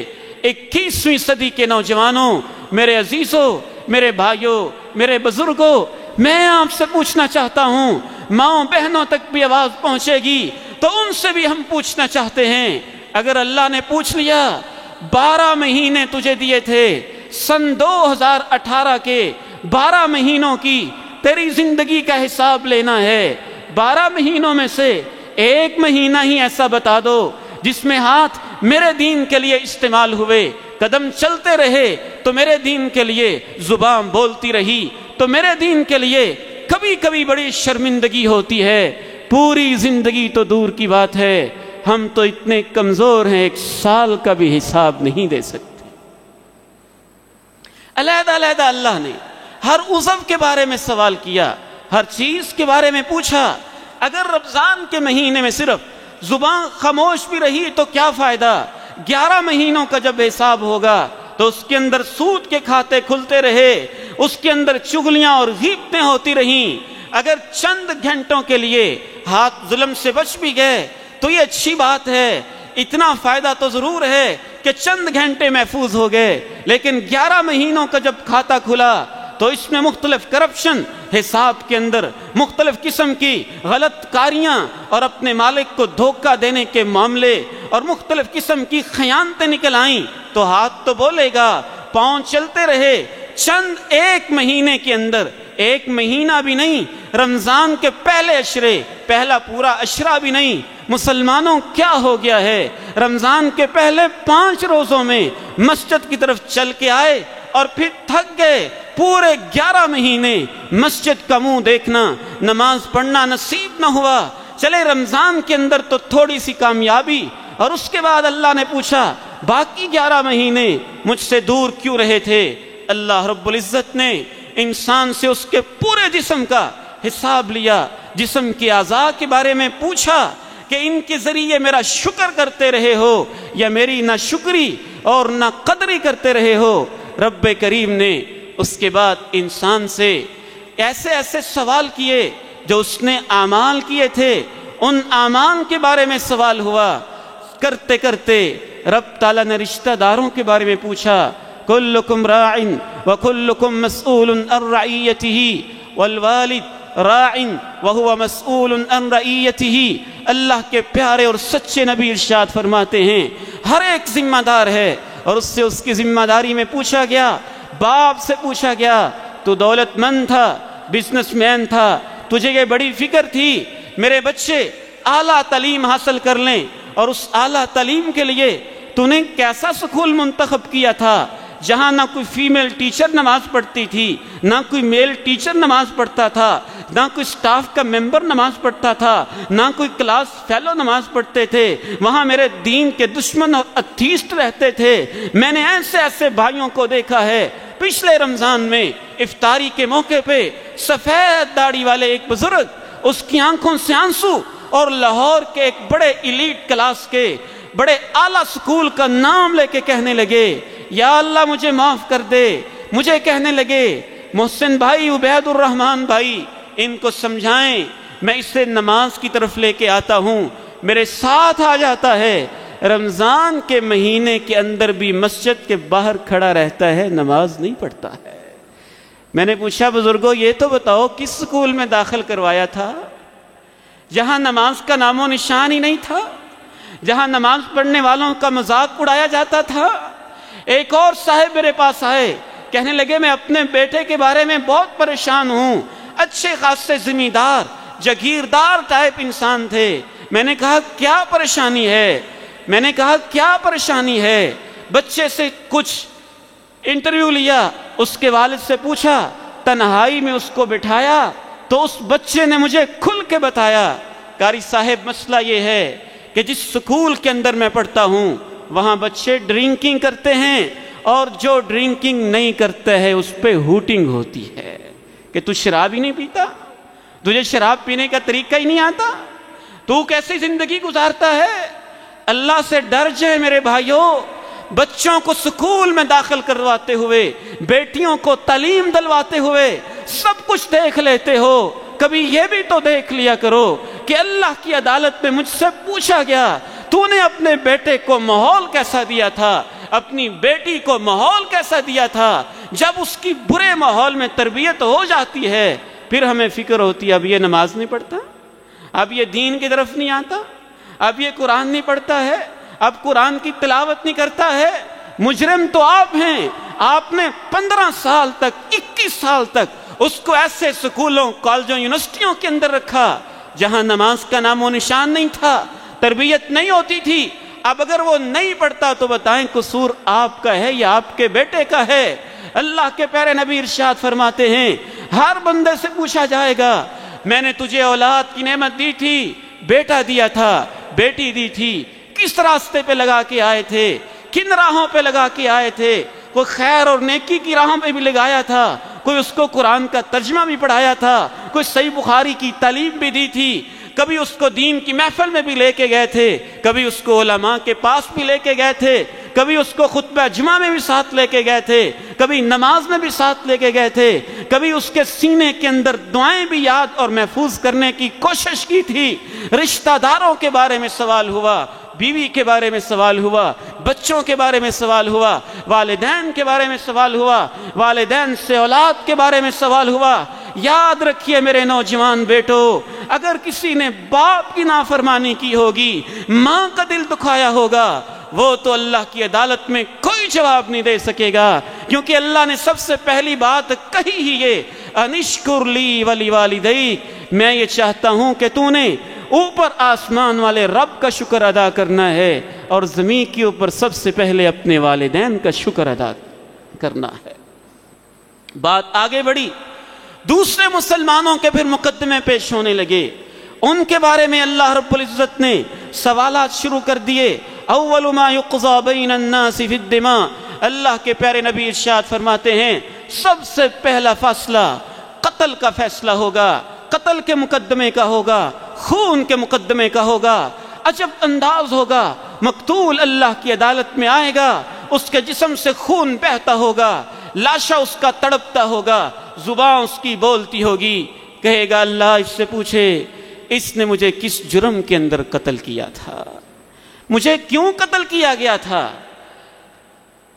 21ویں صدی کے نوجوانوں، میرے عزیزوں، میرے بھائیوں، میرے بزرگوں، میں آپ سے پوچھنا چاہتا ہوں، ماؤں بہنوں تک بھی آواز پہنچے گی تو ان سے بھی ہم پوچھنا چاہتے ہیں، اگر اللہ نے پوچھ لیا 12 مہینے تجھے دیے تھے، سن 2018 کے 12 مہینوں کی تیری زندگی کا حساب لینا ہے، 12 مہینوں میں سے ایک مہینہ ہی ایسا بتا دو جس میں ہاتھ میرے دین کے لیے استعمال ہوئے، قدم چلتے رہے تو میرے دین کے لیے، زبان بولتی رہی تو میرے دین کے لیے کبھی کبھی بڑی شرمندگی ہوتی ہے، پوری زندگی تو دور کی بات ہے، ہم تو اتنے کمزور ہیں 1 سال کا بھی حساب نہیں دے سکتے۔ علیحدہ علیحدہ اللہ نے ہر عضو کے بارے میں سوال کیا، ہر چیز کے بارے میں پوچھا۔ اگر رمضان کے مہینے میں صرف زبان خاموش بھی رہی تو کیا فائدہ، 11 مہینوں کا جب حساب ہوگا تو اس کے اندر سود کے کھاتے کھلتے رہے، اس کے اندر چغلیاں اور غیبتیں ہوتی رہیں، اگر چند گھنٹوں کے لیے ہاتھ ظلم سے بچ بھی گئے تو یہ اچھی بات ہے، اتنا فائدہ تو ضرور ہے کہ چند گھنٹے محفوظ ہو گئے، لیکن 11 مہینوں کا جب کھاتا کھلا تو اس میں مختلف کرپشن حساب کے اندر، مختلف قسم کی غلط کاریاں اور اپنے مالک کو دھوکہ دینے کے معاملے اور مختلف قسم کی خیانتیں نکل آئیں تو ہاتھ تو بولے گا، پاؤں چلتے رہے۔ چند 1 مہینے کے اندر، 1 مہینہ بھی نہیں، رمضان کے پہلے عشرے، پہلا پورا عشرہ بھی نہیں، مسلمانوں کیا ہو گیا ہے، رمضان کے پہلے 5 روزوں میں مسجد کی طرف چل کے آئے اور پھر تھک گئے، پورے 11 مہینے مسجد کا منہ دیکھنا، نماز پڑھنا نصیب نہ ہوا۔ چلے رمضان کے اندر تو تھوڑی سی کامیابی، اور اس کے بعد اللہ نے پوچھا باقی 11 مہینے مجھ سے دور کیوں رہے تھے؟ اللہ رب العزت نے انسان سے اس کے پورے جسم کا حساب لیا، جسم کے اعضاء کے بارے میں پوچھا کہ ان کے ذریعے میرا شکر کرتے رہے ہو یا میری نہ شکری اور نہ قدری کرتے رہے ہو۔ رب کریم نے اس کے بعد انسان سے ایسے ایسے سوال کیے جو اس نے اعمال کیے تھے، ان اعمال کے بارے میں سوال ہوا۔ کرتے کرتے رب تعالیٰ نے رشتہ داروں کے بارے میں پوچھا، کلکم راع وکلکم مسئول عن رعیتہ والوالد راع وہو مسئول عن رعیتہ۔ اللہ کے پیارے اور سچے نبی ارشاد فرماتے ہیں ہر ایک ذمہ دار ہے، اور اس سے اس کی ذمہ داری میں پوچھا گیا۔ باپ سے پوچھا گیا، تو دولت مند تھا، بزنس مین تھا، تجھے یہ بڑی فکر تھی میرے بچے اعلیٰ تعلیم حاصل کر لیں، اور اس اعلیٰ تعلیم کے لیے تو نے کیسا سکول منتخب کیا تھا جہاں نہ کوئی فیمیل ٹیچر نماز پڑھتی تھی، نہ کوئی میل ٹیچر نماز پڑھتا تھا، نہ کوئی سٹاف کا ممبر نماز پڑھتا تھا، نہ کوئی کلاس فیلو نماز پڑھتے تھے، وہاں میرے دین کے دشمن اور اتھیسٹ رہتے تھے۔ میں نے ایسے ایسے بھائیوں کو دیکھا ہے۔ پچھلے رمضان میں افطاری کے موقع پہ سفید داڑھی والے ایک بزرگ، اس کی آنکھوں سے آنسو، اور لاہور کے ایک بڑے ایلیٹ کلاس کے بڑے اعلیٰ سکول کا نام لے کے کہنے لگے یا اللہ مجھے معاف کر دے۔ مجھے کہنے لگے محسن بھائی، عبید الرحمن بھائی، ان کو سمجھائیں، میں اسے نماز کی طرف لے کے آتا ہوں، میرے ساتھ آ جاتا ہے۔ رمضان کے مہینے کے اندر بھی مسجد کے باہر کھڑا رہتا ہے، نماز نہیں پڑھتا ہے۔ میں نے پوچھا بزرگوں یہ تو بتاؤ کس سکول میں داخل کروایا تھا جہاں نماز کا نام و نشان ہی نہیں تھا، جہاں نماز پڑھنے والوں کا مذاق اڑایا جاتا تھا؟ ایک اور صاحب میرے پاس آئے، کہنے لگے میں اپنے بیٹے کے بارے میں بہت پریشان ہوں، اچھے خاصے زمیندار جگیردار ٹائپ انسان تھے۔ میں نے کہا کیا پریشانی ہے؟ میں نے کہا کیا پریشانی ہے؟ بچے سے کچھ انٹرویو لیا، اس کے والد سے پوچھا، تنہائی میں اس کو بٹھایا تو اس بچے نے مجھے کھل کے بتایا، قاری صاحب مسئلہ یہ ہے کہ جس سکول کے اندر میں پڑھتا ہوں وہاں بچے ڈرنکنگ کرتے ہیں، اور جو ڈرنکنگ نہیں کرتا ہے اس پہ ہوٹنگ ہوتی ہے کہ تو شراب ہی نہیں پیتا، تجھے شراب پینے کا طریقہ ہی نہیں آتا، تو کیسی زندگی گزارتا ہے؟ اللہ سے ڈر جائے میرے بھائیوں۔ بچوں کو سکول میں داخل کرواتے ہوئے، بیٹیوں کو تعلیم دلواتے ہوئے سب کچھ دیکھ لیتے ہو، کبھی یہ بھی تو دیکھ لیا کرو کہ اللہ کی عدالت میں مجھ سے پوچھا گیا تو نے اپنے بیٹے کو ماحول کیسا دیا تھا، اپنی بیٹی کو ماحول کیسا دیا تھا؟ جب اس کی برے ماحول میں تربیت ہو جاتی ہے پھر ہمیں فکر ہوتی ہے اب یہ نماز نہیں پڑھتا، اب یہ دین کی طرف نہیں آتا، اب یہ قرآن نہیں پڑھتا ہے، اب قرآن کی تلاوت نہیں کرتا ہے۔ مجرم تو آپ ہیں، آپ نے 15 سال تک 21 سال تک اس کو ایسے سکولوں، کالجوں، یونیورسٹیوں کے اندر رکھا جہاں نماز کا نام و نشان نہیں تھا، تربیت نہیں ہوتی تھی۔ اب اگر وہ نہیں پڑھتا تو بتائیں قصور آپ کا ہے یا آپ کے بیٹے کا ہے؟ اللہ کے پیارے نبی ارشاد فرماتے ہیں ہر بندے سے پوچھا جائے گا میں نے تجھے اولاد کی نعمت دی تھی، بیٹا دیا تھا، بیٹی دی تھی، کس راستے پہ لگا کے آئے تھے، کن راہوں پہ لگا کے آئے تھے؟ کوئی خیر اور نیکی کی راہوں پہ بھی لگایا تھا، کوئی اس کو قرآن کا ترجمہ بھی پڑھایا تھا، کوئی صحیح بخاری کی تعلیم بھی دی تھی، کبھی اس کو دین کی محفل میں بھی لے کے گئے تھے، کبھی اس کو علماء کے پاس بھی لے کے گئے تھے، کبھی اس کو خطبہ جمعہ میں بھی ساتھ لے کے گئے تھے، کبھی نماز میں بھی ساتھ لے کے گئے تھے، کبھی اس کے سینے کے اندر دعائیں بھی یاد اور محفوظ کرنے کی کوشش کی تھی۔ رشتہ داروں کے بارے میں سوال ہوا، بیوی کے بارے میں سوال ہوا، بچوں کے بارے میں سوال ہوا، والدین کے بارے میں سوال ہوا، والدین سے اولاد کے بارے میں سوال ہوا۔ یاد رکھیے میرے نوجوان بیٹو، اگر کسی نے باپ کی نافرمانی کی ہوگی، ماں کا دل دکھایا ہوگا، وہ تو اللہ کی عدالت میں کوئی جواب نہیں دے سکے گا، کیونکہ اللہ نے سب سے پہلی بات کہی ہی یہ انشکر لی ولی والدیک، میں یہ چاہتا ہوں کہ تو نے اوپر آسمان والے رب کا شکر ادا کرنا ہے اور زمین کے اوپر سب سے پہلے اپنے والدین کا شکر ادا کرنا ہے۔ بات آگے بڑھی، دوسرے مسلمانوں کے پھر مقدمے پیش ہونے لگے، ان کے بارے میں اللہ رب العزت نے سوالات شروع کر دیے۔ اول ما یقضى بین الناس فی الدماء، اللہ کے پیارے نبی ارشاد فرماتے ہیں سب سے پہلا فیصلہ قتل کا فیصلہ ہوگا، قتل کے مقدمے کا ہوگا، خون کے مقدمے کا ہوگا۔ عجب انداز ہوگا، مقتول اللہ کی عدالت میں آئے گا، اس کے جسم سے خون بہتا ہوگا، لاشا اس کا تڑپتا ہوگا، زبان اس کی بولتی ہوگی، کہے گا اللہ اس سے پوچھے اس نے مجھے کس جرم کے اندر قتل کیا تھا، مجھے کیوں قتل کیا گیا تھا؟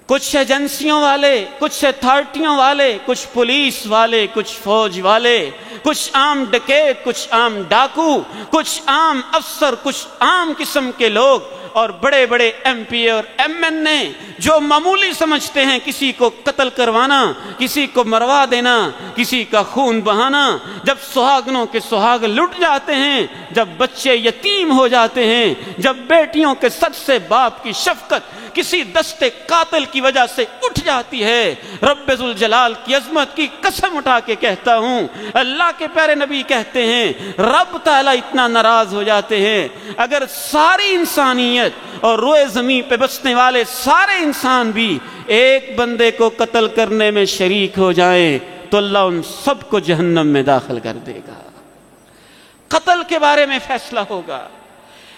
کچھ ایجنسیوں والے، کچھ اتھارٹیوں والے، کچھ پولیس والے، کچھ فوج والے، کچھ عام ڈکیت، کچھ عام ڈاکو، کچھ عام افسر، کچھ عام قسم کے لوگ، اور بڑے بڑے ایم پی اور ایم این اے جو معمولی سمجھتے ہیں کسی کو قتل کروانا، کسی کو مروا دینا، کسی کا خون بہانا۔ جب سہاگنوں کے سہاگ لٹ جاتے ہیں، جب بچے یتیم ہو جاتے ہیں، جب بیٹیوں کے سد سے باپ کی شفقت کسی دستے قاتل کی وجہ سے اٹھ جاتی ہے، رب ذوالجلال کی عظمت کی قسم اٹھا کے کہتا ہوں، اللہ کے پیارے نبی کہتے ہیں رب تعالیٰ اتنا ناراض ہو جاتے ہیں اگر ساری انسانیت اور روئے زمین پہ بسنے والے سارے انسان بھی ایک بندے کو قتل کرنے میں شریک ہو جائیں تو اللہ ان سب کو جہنم میں داخل کر دے گا۔ قتل کے بارے میں فیصلہ ہوگا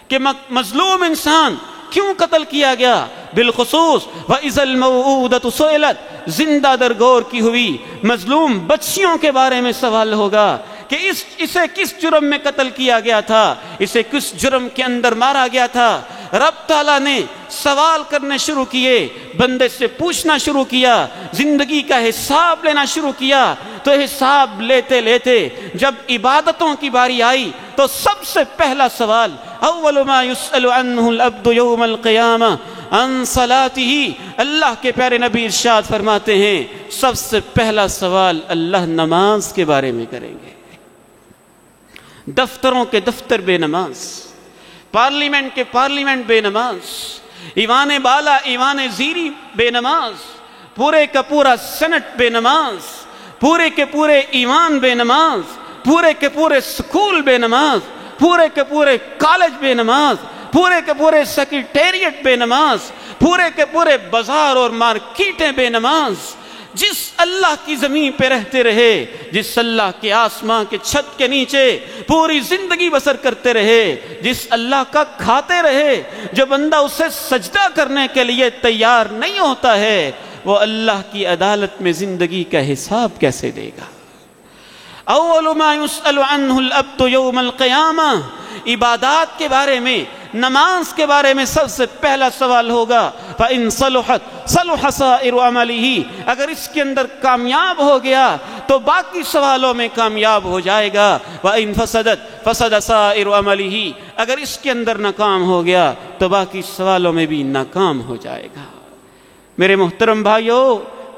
کہ مظلوم انسان کیوں قتل کیا گیا، بالخصوص وَإِذَا الْمَوْءُودَةُ سُئِلَتْ، زندہ درگور کی ہوئی مظلوم بچیوں کے بارے میں سوال ہوگا کہ اسے کس جرم میں قتل کیا گیا تھا، اسے کس جرم کے اندر مارا گیا تھا۔ رب تعالیٰ نے سوال کرنے شروع کیے، بندے سے پوچھنا شروع کیا، زندگی کا حساب لینا شروع کیا، تو حساب لیتے لیتے جب عبادتوں کی باری آئی تو سب سے پہلا سوال اول ما يسأل عنه العبد يوم القیامہ عن صلاته، اللہ کے پیارے نبی ارشاد فرماتے ہیں سب سے پہلا سوال اللہ نماز کے بارے میں کریں گے۔ دفتروں کے دفتر بے نماز، پارلیمنٹ کے پارلیمنٹ بے نماز، ایوان بالا ایوان زیری بے نماز، پورے کا پورا سینٹ بے نماز، پورے کے پورے ایوان بے نماز، پورے کے پورے سکول بے نماز، پورے کے پورے کالج بے نماز، پورے کے پورے سیکریٹریٹ بے نماز، پورے کے پورے بازار اور مارکیٹیں بے نماز۔ جس اللہ کی زمین پہ رہتے رہے، جس اللہ کے آسمان کے چھت کے نیچے پوری زندگی بسر کرتے رہے، جس اللہ کا کھاتے رہے، جو بندہ اسے سجدہ کرنے کے لیے تیار نہیں ہوتا ہے، وہ اللہ کی عدالت میں زندگی کا حساب کیسے دے گا؟ اول ما يسأل عنه العبد یوم القیامہ، عبادات کے بارے میں، نماز کے بارے میں سب سے پہلا سوال ہوگا فَإِن صَلُحَتْ صَلُحَ سَائِرُ عَمَلِهِ، اگر اس کے اندر کامیاب ہو گیا تو باقی سوالوں میں کامیاب ہو جائے گا، وَإِن فَسَدَتْ فَسَدَ سَائِرُ عَمَلِهِ، اگر اس کے اندر ناکام ہو گیا تو باقی سوالوں میں بھی ناکام ہو جائے گا۔ میرے محترم بھائیو،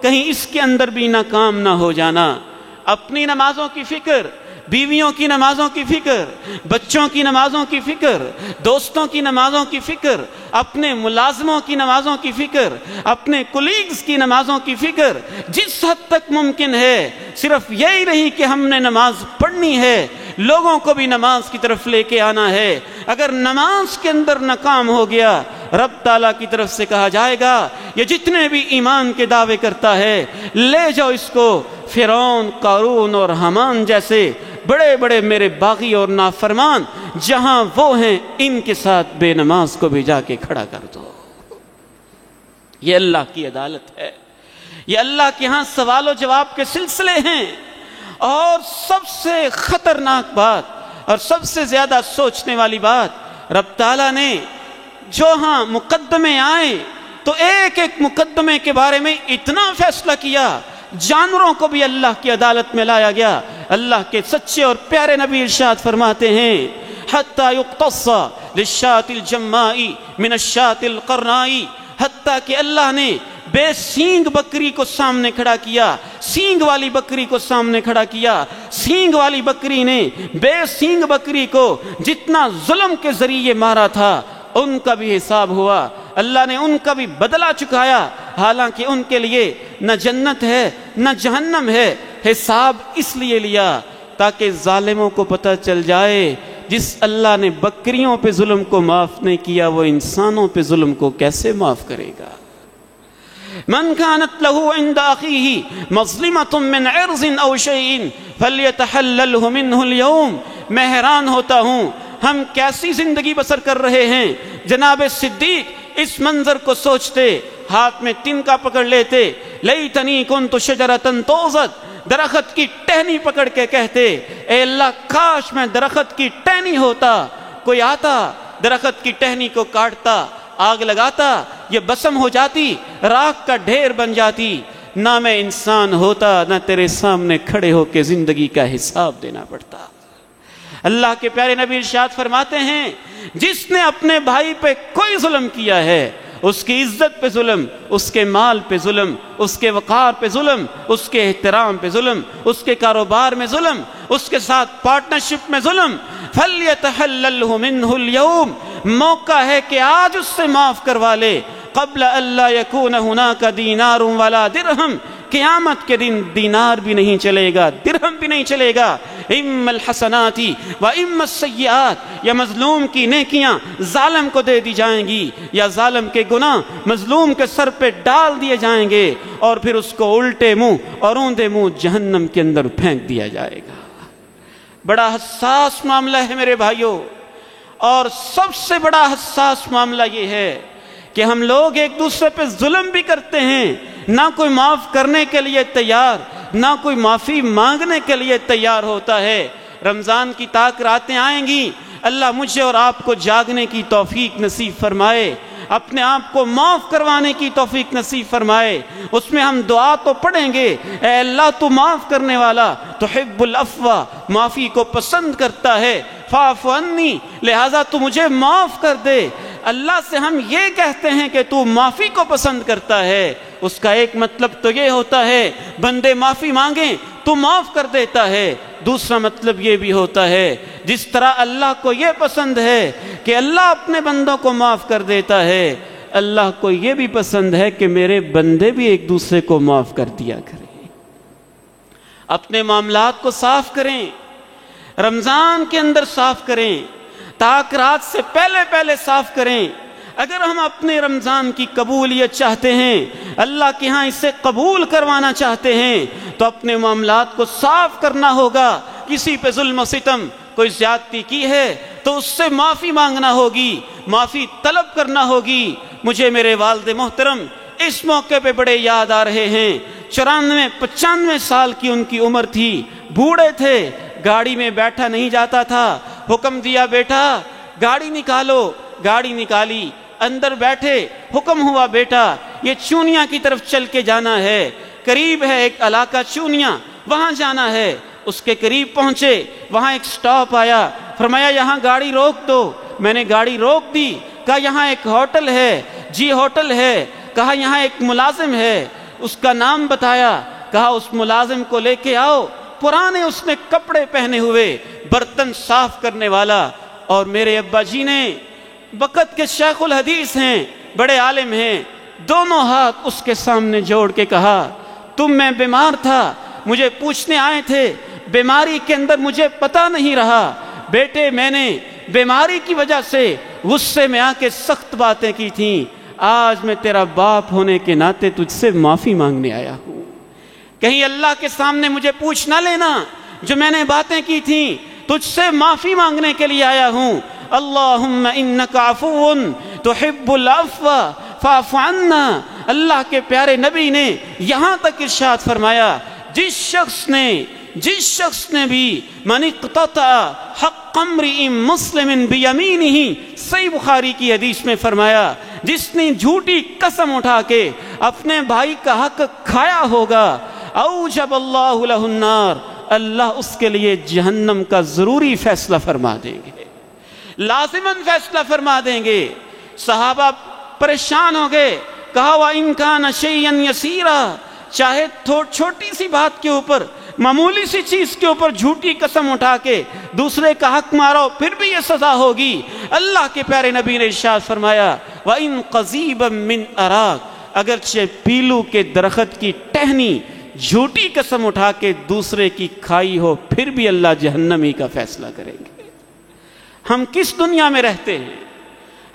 کہیں اس کے اندر بھی ناکام نہ ہو جانا۔ اپنی نمازوں کی فکر، بیویوں کی نمازوں کی فکر، بچوں کی نمازوں کی فکر، دوستوں کی نمازوں کی فکر، اپنے ملازموں کی نمازوں کی فکر، اپنے کولیگز کی نمازوں کی فکر، جس حد تک ممکن ہے صرف یہی نہیں کہ ہم نے نماز پڑھنی ہے، لوگوں کو بھی نماز کی طرف لے کے آنا ہے۔ اگر نماز کے اندر ناکام ہو گیا، رب تعالیٰ کی طرف سے کہا جائے گا یہ جتنے بھی ایمان کے دعوے کرتا ہے لے جاؤ اس کو فرعون، قارون اور حامان جیسے بڑے بڑے میرے باغی اور نافرمان جہاں وہ ہیں ان کے ساتھ بے نماز کو بھی جا کے کھڑا کر دو۔ یہ اللہ کی عدالت ہے، یہ اللہ کے ہاں سوال و جواب کے سلسلے ہیں۔ اور سب سے خطرناک بات اور سب سے زیادہ سوچنے والی بات، رب تعالیٰ نے جو ہاں مقدمے آئے تو ایک ایک مقدمے کے بارے میں اتنا فیصلہ کیا، جانوروں کو بھی اللہ کی عدالت میں لایا گیا۔ اللہ کے سچے اور پیارے نبی ارشاد فرماتے ہیں حَتَّى يُقْتَصَّ لِلشَّاةِ الْجَمَّاءِ مِنَ الشَّاةِ الْقَرْنَاءِ، حتیٰ کہ اللہ نے بے سینگ بکری کو سامنے کھڑا کیا، سینگ والی بکری کو سامنے کھڑا کیا۔ سینگ والی بکری نے بے سینگ بکری کو جتنا ظلم کے ذریعے مارا تھا ان کا بھی حساب ہوا، اللہ نے ان کا بھی بدلہ چکایا، حالانکہ ان کے لیے نہ جنت ہے نہ جہنم ہے۔ حساب اس لیے لیا تاکہ ظالموں کو پتہ چل جائے جس اللہ نے بکریوں پہ ظلم کو معاف نہیں کیا وہ انسانوں پہ ظلم کو کیسے معاف کرے گا۔ من كانت له عند اخيه مظلمة من عرض او شيء فليتحلله منه اليوم، میں حیران ہوتا ہوں ہم کیسی زندگی بسر کر رہے ہیں۔ جناب صدیق اس منظر کو سوچتے، ہاتھ میں تنکا پکڑ لیتے، لیتنی کنت شجرة توزد، درخت کی ٹہنی پکڑ کے کہتے اے اللہ کاش میں درخت کی ٹہنی ہوتا، کوئی آتا درخت کی ٹہنی کو کاٹتا، آگ لگاتا، یہ بسم ہو جاتی، راکھ کا ڈھیر بن جاتی، نہ میں انسان ہوتا نہ تیرے سامنے کھڑے ہو کے زندگی کا حساب دینا پڑتا۔ اللہ کے پیارے نبی ارشاد فرماتے ہیں جس نے اپنے بھائی پہ کوئی ظلم کیا ہے، اس کی عزت پہ ظلم، اس کے مال پہ ظلم، اس کے وقار پہ ظلم، اس کے احترام پہ ظلم، اس کے کاروبار میں ظلم، اس کے ساتھ پارٹنرشپ میں ظلم، فَلْيَتَحَلَّلْهُ مِنْهُ الْيَوْمِ، موقع ہے کہ آج اس سے معاف کروا لے، قبل اللہ یکون هناك دینار ولا درہم، قیامت کے دن دینار بھی نہیں چلے گا، درہم بھی نہیں چلے گا۔ اما الحسنات و اما السیئات، یا مظلوم کی نیکیاں ظالم کو دے دی جائیں گی یا ظالم کے گناہ مظلوم کے سر پہ ڈال دیے جائیں گے اور پھر اس کو الٹے منہ اور اوندے منہ جہنم کے اندر پھینک دیا جائے گا۔ بڑا حساس معاملہ ہے میرے بھائیوں، اور سب سے بڑا حساس معاملہ یہ ہے کہ ہم لوگ ایک دوسرے پہ ظلم بھی کرتے ہیں، نہ کوئی معاف کرنے کے لیے تیار، نہ کوئی معافی مانگنے کے لیے تیار ہوتا ہے۔ رمضان کی تاک راتیں آئیں گی، اللہ مجھے اور آپ کو جاگنے کی توفیق نصیب فرمائے، اپنے آپ کو معاف کروانے کی توفیق نصیب فرمائے۔ اس میں ہم دعا تو پڑھیں گے، اے اللہ تو معاف کرنے والا، تحب العفو، معافی کو پسند کرتا ہے، فاعف عنی، لہذا تو مجھے معاف کر دے۔ اللہ سے ہم یہ کہتے ہیں کہ تو معافی کو پسند کرتا ہے، اس کا ایک مطلب تو یہ ہوتا ہے بندے معافی مانگیں تو معاف کر دیتا ہے۔ دوسرا مطلب یہ بھی ہوتا ہے جس طرح اللہ کو یہ پسند ہے کہ اللہ اپنے بندوں کو معاف کر دیتا ہے، اللہ کو یہ بھی پسند ہے کہ میرے بندے بھی ایک دوسرے کو معاف کر دیا کریں۔ اپنے معاملات کو صاف کریں، رمضان کے اندر صاف کریں، تاخیرات سے پہلے صاف کریں۔ اگر ہم اپنے رمضان کی قبولیت چاہتے ہیں، اللہ کے ہاں اسے قبول کروانا چاہتے ہیں، تو اپنے معاملات کو صاف کرنا ہوگا۔ کسی پہ ظلم و ستم، کوئی زیادتی کی ہے تو اس سے معافی مانگنا ہوگی، معافی طلب کرنا ہوگی۔ مجھے میرے والد محترم اس موقع پہ بڑے یاد آ رہے ہیں۔ 94-95 سال کی ان کی عمر تھی، بوڑھے تھے، گاڑی میں بیٹھا نہیں جاتا تھا۔ حکم دیا بیٹا گاڑی نکالو، گاڑی نکالی، اندر بیٹھے، حکم ہوا بیٹا یہ چونیاں کی طرف چل کے جانا ہے، قریب ہے ایک علاقہ چونیاں، وہاں جانا ہے۔ اس کے قریب پہنچے، وہاں ایک سٹاپ آیا، فرمایا یہاں گاڑی روک دو۔ میں نے گاڑی روک دی، کہا یہاں ایک ہوٹل ہے۔ جی ہوٹل ہے۔ کہا یہاں ایک ملازم ہے، اس کا نام بتایا، کہا اس ملازم کو لے کے آؤ۔ پرانے اس نے کپڑے پہنے ہوئے، برتن صاف کرنے والا، اور میرے ابا جی نے وقت کے شیخ الحدیث ہیں، بڑے عالم ہیں، دونوں ہاتھ اس کے سامنے جوڑ کے کہا تم میں بیمار تھا، مجھے پوچھنے آئے تھے، بیماری کے اندر مجھے پتہ نہیں رہا، بیٹے میں نے بیماری کی وجہ سے غصے میں آ کے سخت باتیں کی تھیں، آج میں تیرا باپ ہونے کے ناطے تجھ سے معافی مانگنے آیا ہوں، کہیں اللہ کے سامنے مجھے پوچھ نہ لینا، جو میں نے باتیں کی تھیں تجھ سے معافی مانگنے کے لیے آیا ہوں۔ اللہم انکا عفو تحب العفو فاعف عنا۔ اللہ کے پیارے نبی نے یہاں تک ارشاد فرمایا جس شخص نے بھی من اقتطع حق امرئ مسلم بیمینہ، صحیح بخاری کی حدیث میں فرمایا جس نے جھوٹی قسم اٹھا کے اپنے بھائی کا حق کھایا ہوگا، اوجب اللہ لہ النار، اللہ اس کے لیے جہنم کا ضروری فیصلہ فرما دیں گے، لازماً فیصلہ فرما دیں گے۔ صحابہ پریشان ہو گئے، کہا وَإِن كَانَ شَيْئًا يَسِيرًا، چاہے چھوٹی سی بات کے اوپر، معمولی سی چیز کے اوپر جھوٹی قسم اٹھا کے دوسرے کا حق مارو پھر بھی یہ سزا ہوگی۔ اللہ کے پیارے نبی نے ارشاد فرمایا وَإِن قَضِيبًا مِّنْ أَرَاكَ، اگرچہ پیلو کے درخت کی ٹہنی جھوٹی قسم اٹھا کے دوسرے کی کھائی ہو پھر بھی اللہ جہنمی کا فیصلہ کریں گے۔ ہم کس دنیا میں رہتے ہیں؟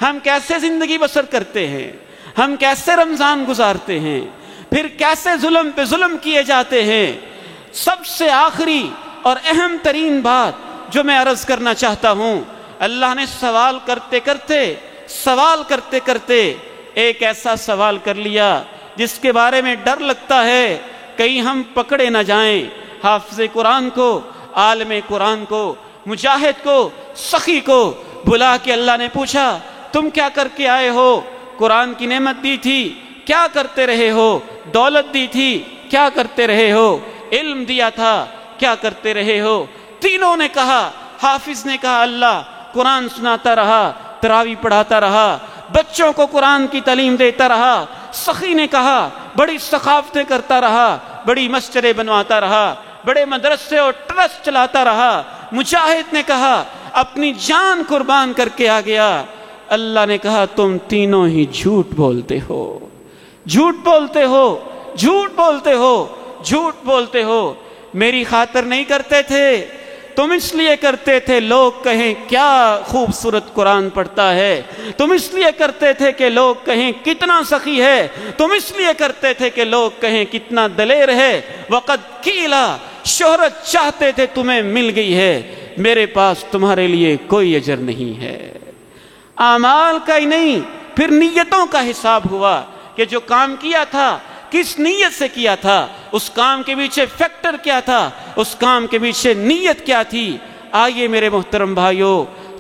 ہم کیسے زندگی بسر کرتے ہیں؟ ہم کیسے رمضان گزارتے ہیں؟ پھر کیسے ظلم پہ ظلم کیے جاتے ہیں؟ سب سے آخری اور اہم ترین بات جو میں عرض کرنا چاہتا ہوں، اللہ نے سوال کرتے کرتے ایک ایسا سوال کر لیا جس کے بارے میں ڈر لگتا ہے کہیں ہم پکڑے نہ جائیں۔ حافظ قرآن کو، عالم قرآن کو، مجاہد کو، سخی کو بلا کے اللہ نے پوچھا تم کیا کر کے آئے ہو؟ قرآن کی نعمت دی تھی، کیا کرتے رہے ہو؟ دولت دی تھی، کیا کرتے رہے ہو؟ علم دیا تھا، کیا کرتے رہے ہو؟ تینوں نے کہا، حافظ نے کہا اللہ قرآن سناتا رہا، تراویح پڑھاتا رہا، بچوں کو قرآن کی تعلیم دیتا رہا۔ سخی نے کہا بڑی ثقافتیں کرتا رہا، بڑی مسجدیں بنواتا رہا، بڑے مدرسے اور ٹرسٹ چلاتا رہا۔ مجاہد نے کہا اپنی جان قربان کر کے آ گیا۔ اللہ نے کہا تم تینوں ہی جھوٹ بولتے ہو، جھوٹ بولتے ہو، جھوٹ بولتے ہو، جھوٹ بولتے ہو۔ میری خاطر نہیں کرتے تھے، تم اس لیے کرتے تھے لوگ کہیں کیا خوبصورت قرآن پڑھتا ہے، تم اس لیے کرتے تھے کہ لوگ کہیں کتنا سخی ہے، تم اس لیے کرتے تھے کہ لوگ کہیں کتنا دلیر ہے۔ وقد قیلا، شہرت چاہتے تھے تمہیں مل گئی ہے، میرے پاس تمہارے لیے کوئی اجر نہیں ہے۔ اعمال کا ہی نہیں، پھر نیتوں کا حساب ہوا کہ جو کام کیا تھا کس نیت سے کیا تھا، اس کام کے پیچھے فیکٹر کیا تھا، اس کام کے پیچھے نیت کیا تھی۔ آئیے میرے محترم بھائیو،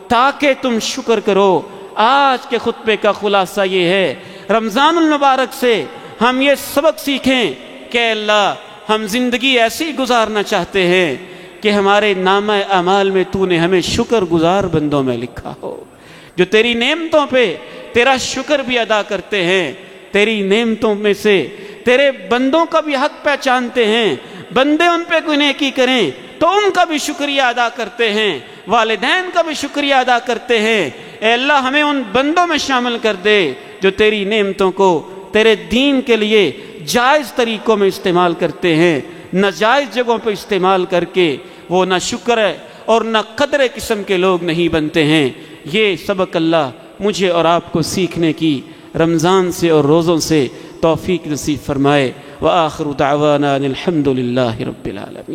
تاکہ تم شکر کرو، آج کے خطبے کا خلاصہ یہ ہے، رمضان المبارک سے ہم یہ سبق سیکھیں کہ اللہ ہم زندگی ایسی گزارنا چاہتے ہیں کہ ہمارے نامہ اعمال میں تو نے ہمیں شکر گزار بندوں میں لکھا ہو، جو تیری نعمتوں پہ تیرا شکر بھی ادا کرتے ہیں، تیری نعمتوں میں سے تیرے بندوں کا بھی حق پہچانتے ہیں، بندے ان پہ کوئی نیکی کریں تو ان کا بھی شکریہ ادا کرتے ہیں، والدین کا بھی شکریہ ادا کرتے ہیں۔ اے اللہ ہمیں ان بندوں میں شامل کر دے جو تیری نعمتوں کو تیرے دین کے لیے جائز طریقوں میں استعمال کرتے ہیں، ناجائز جگہوں پہ استعمال کر کے وہ نہ شکر ہے اور نہ قدر قسم کے لوگ نہیں بنتے ہیں۔ یہ سبق اللہ مجھے اور آپ کو سیکھنے کی رمضان سے اور روزوں سے توفیق نصیب فرمائے۔ وآخر دعوانا الحمد للہ رب العالمین۔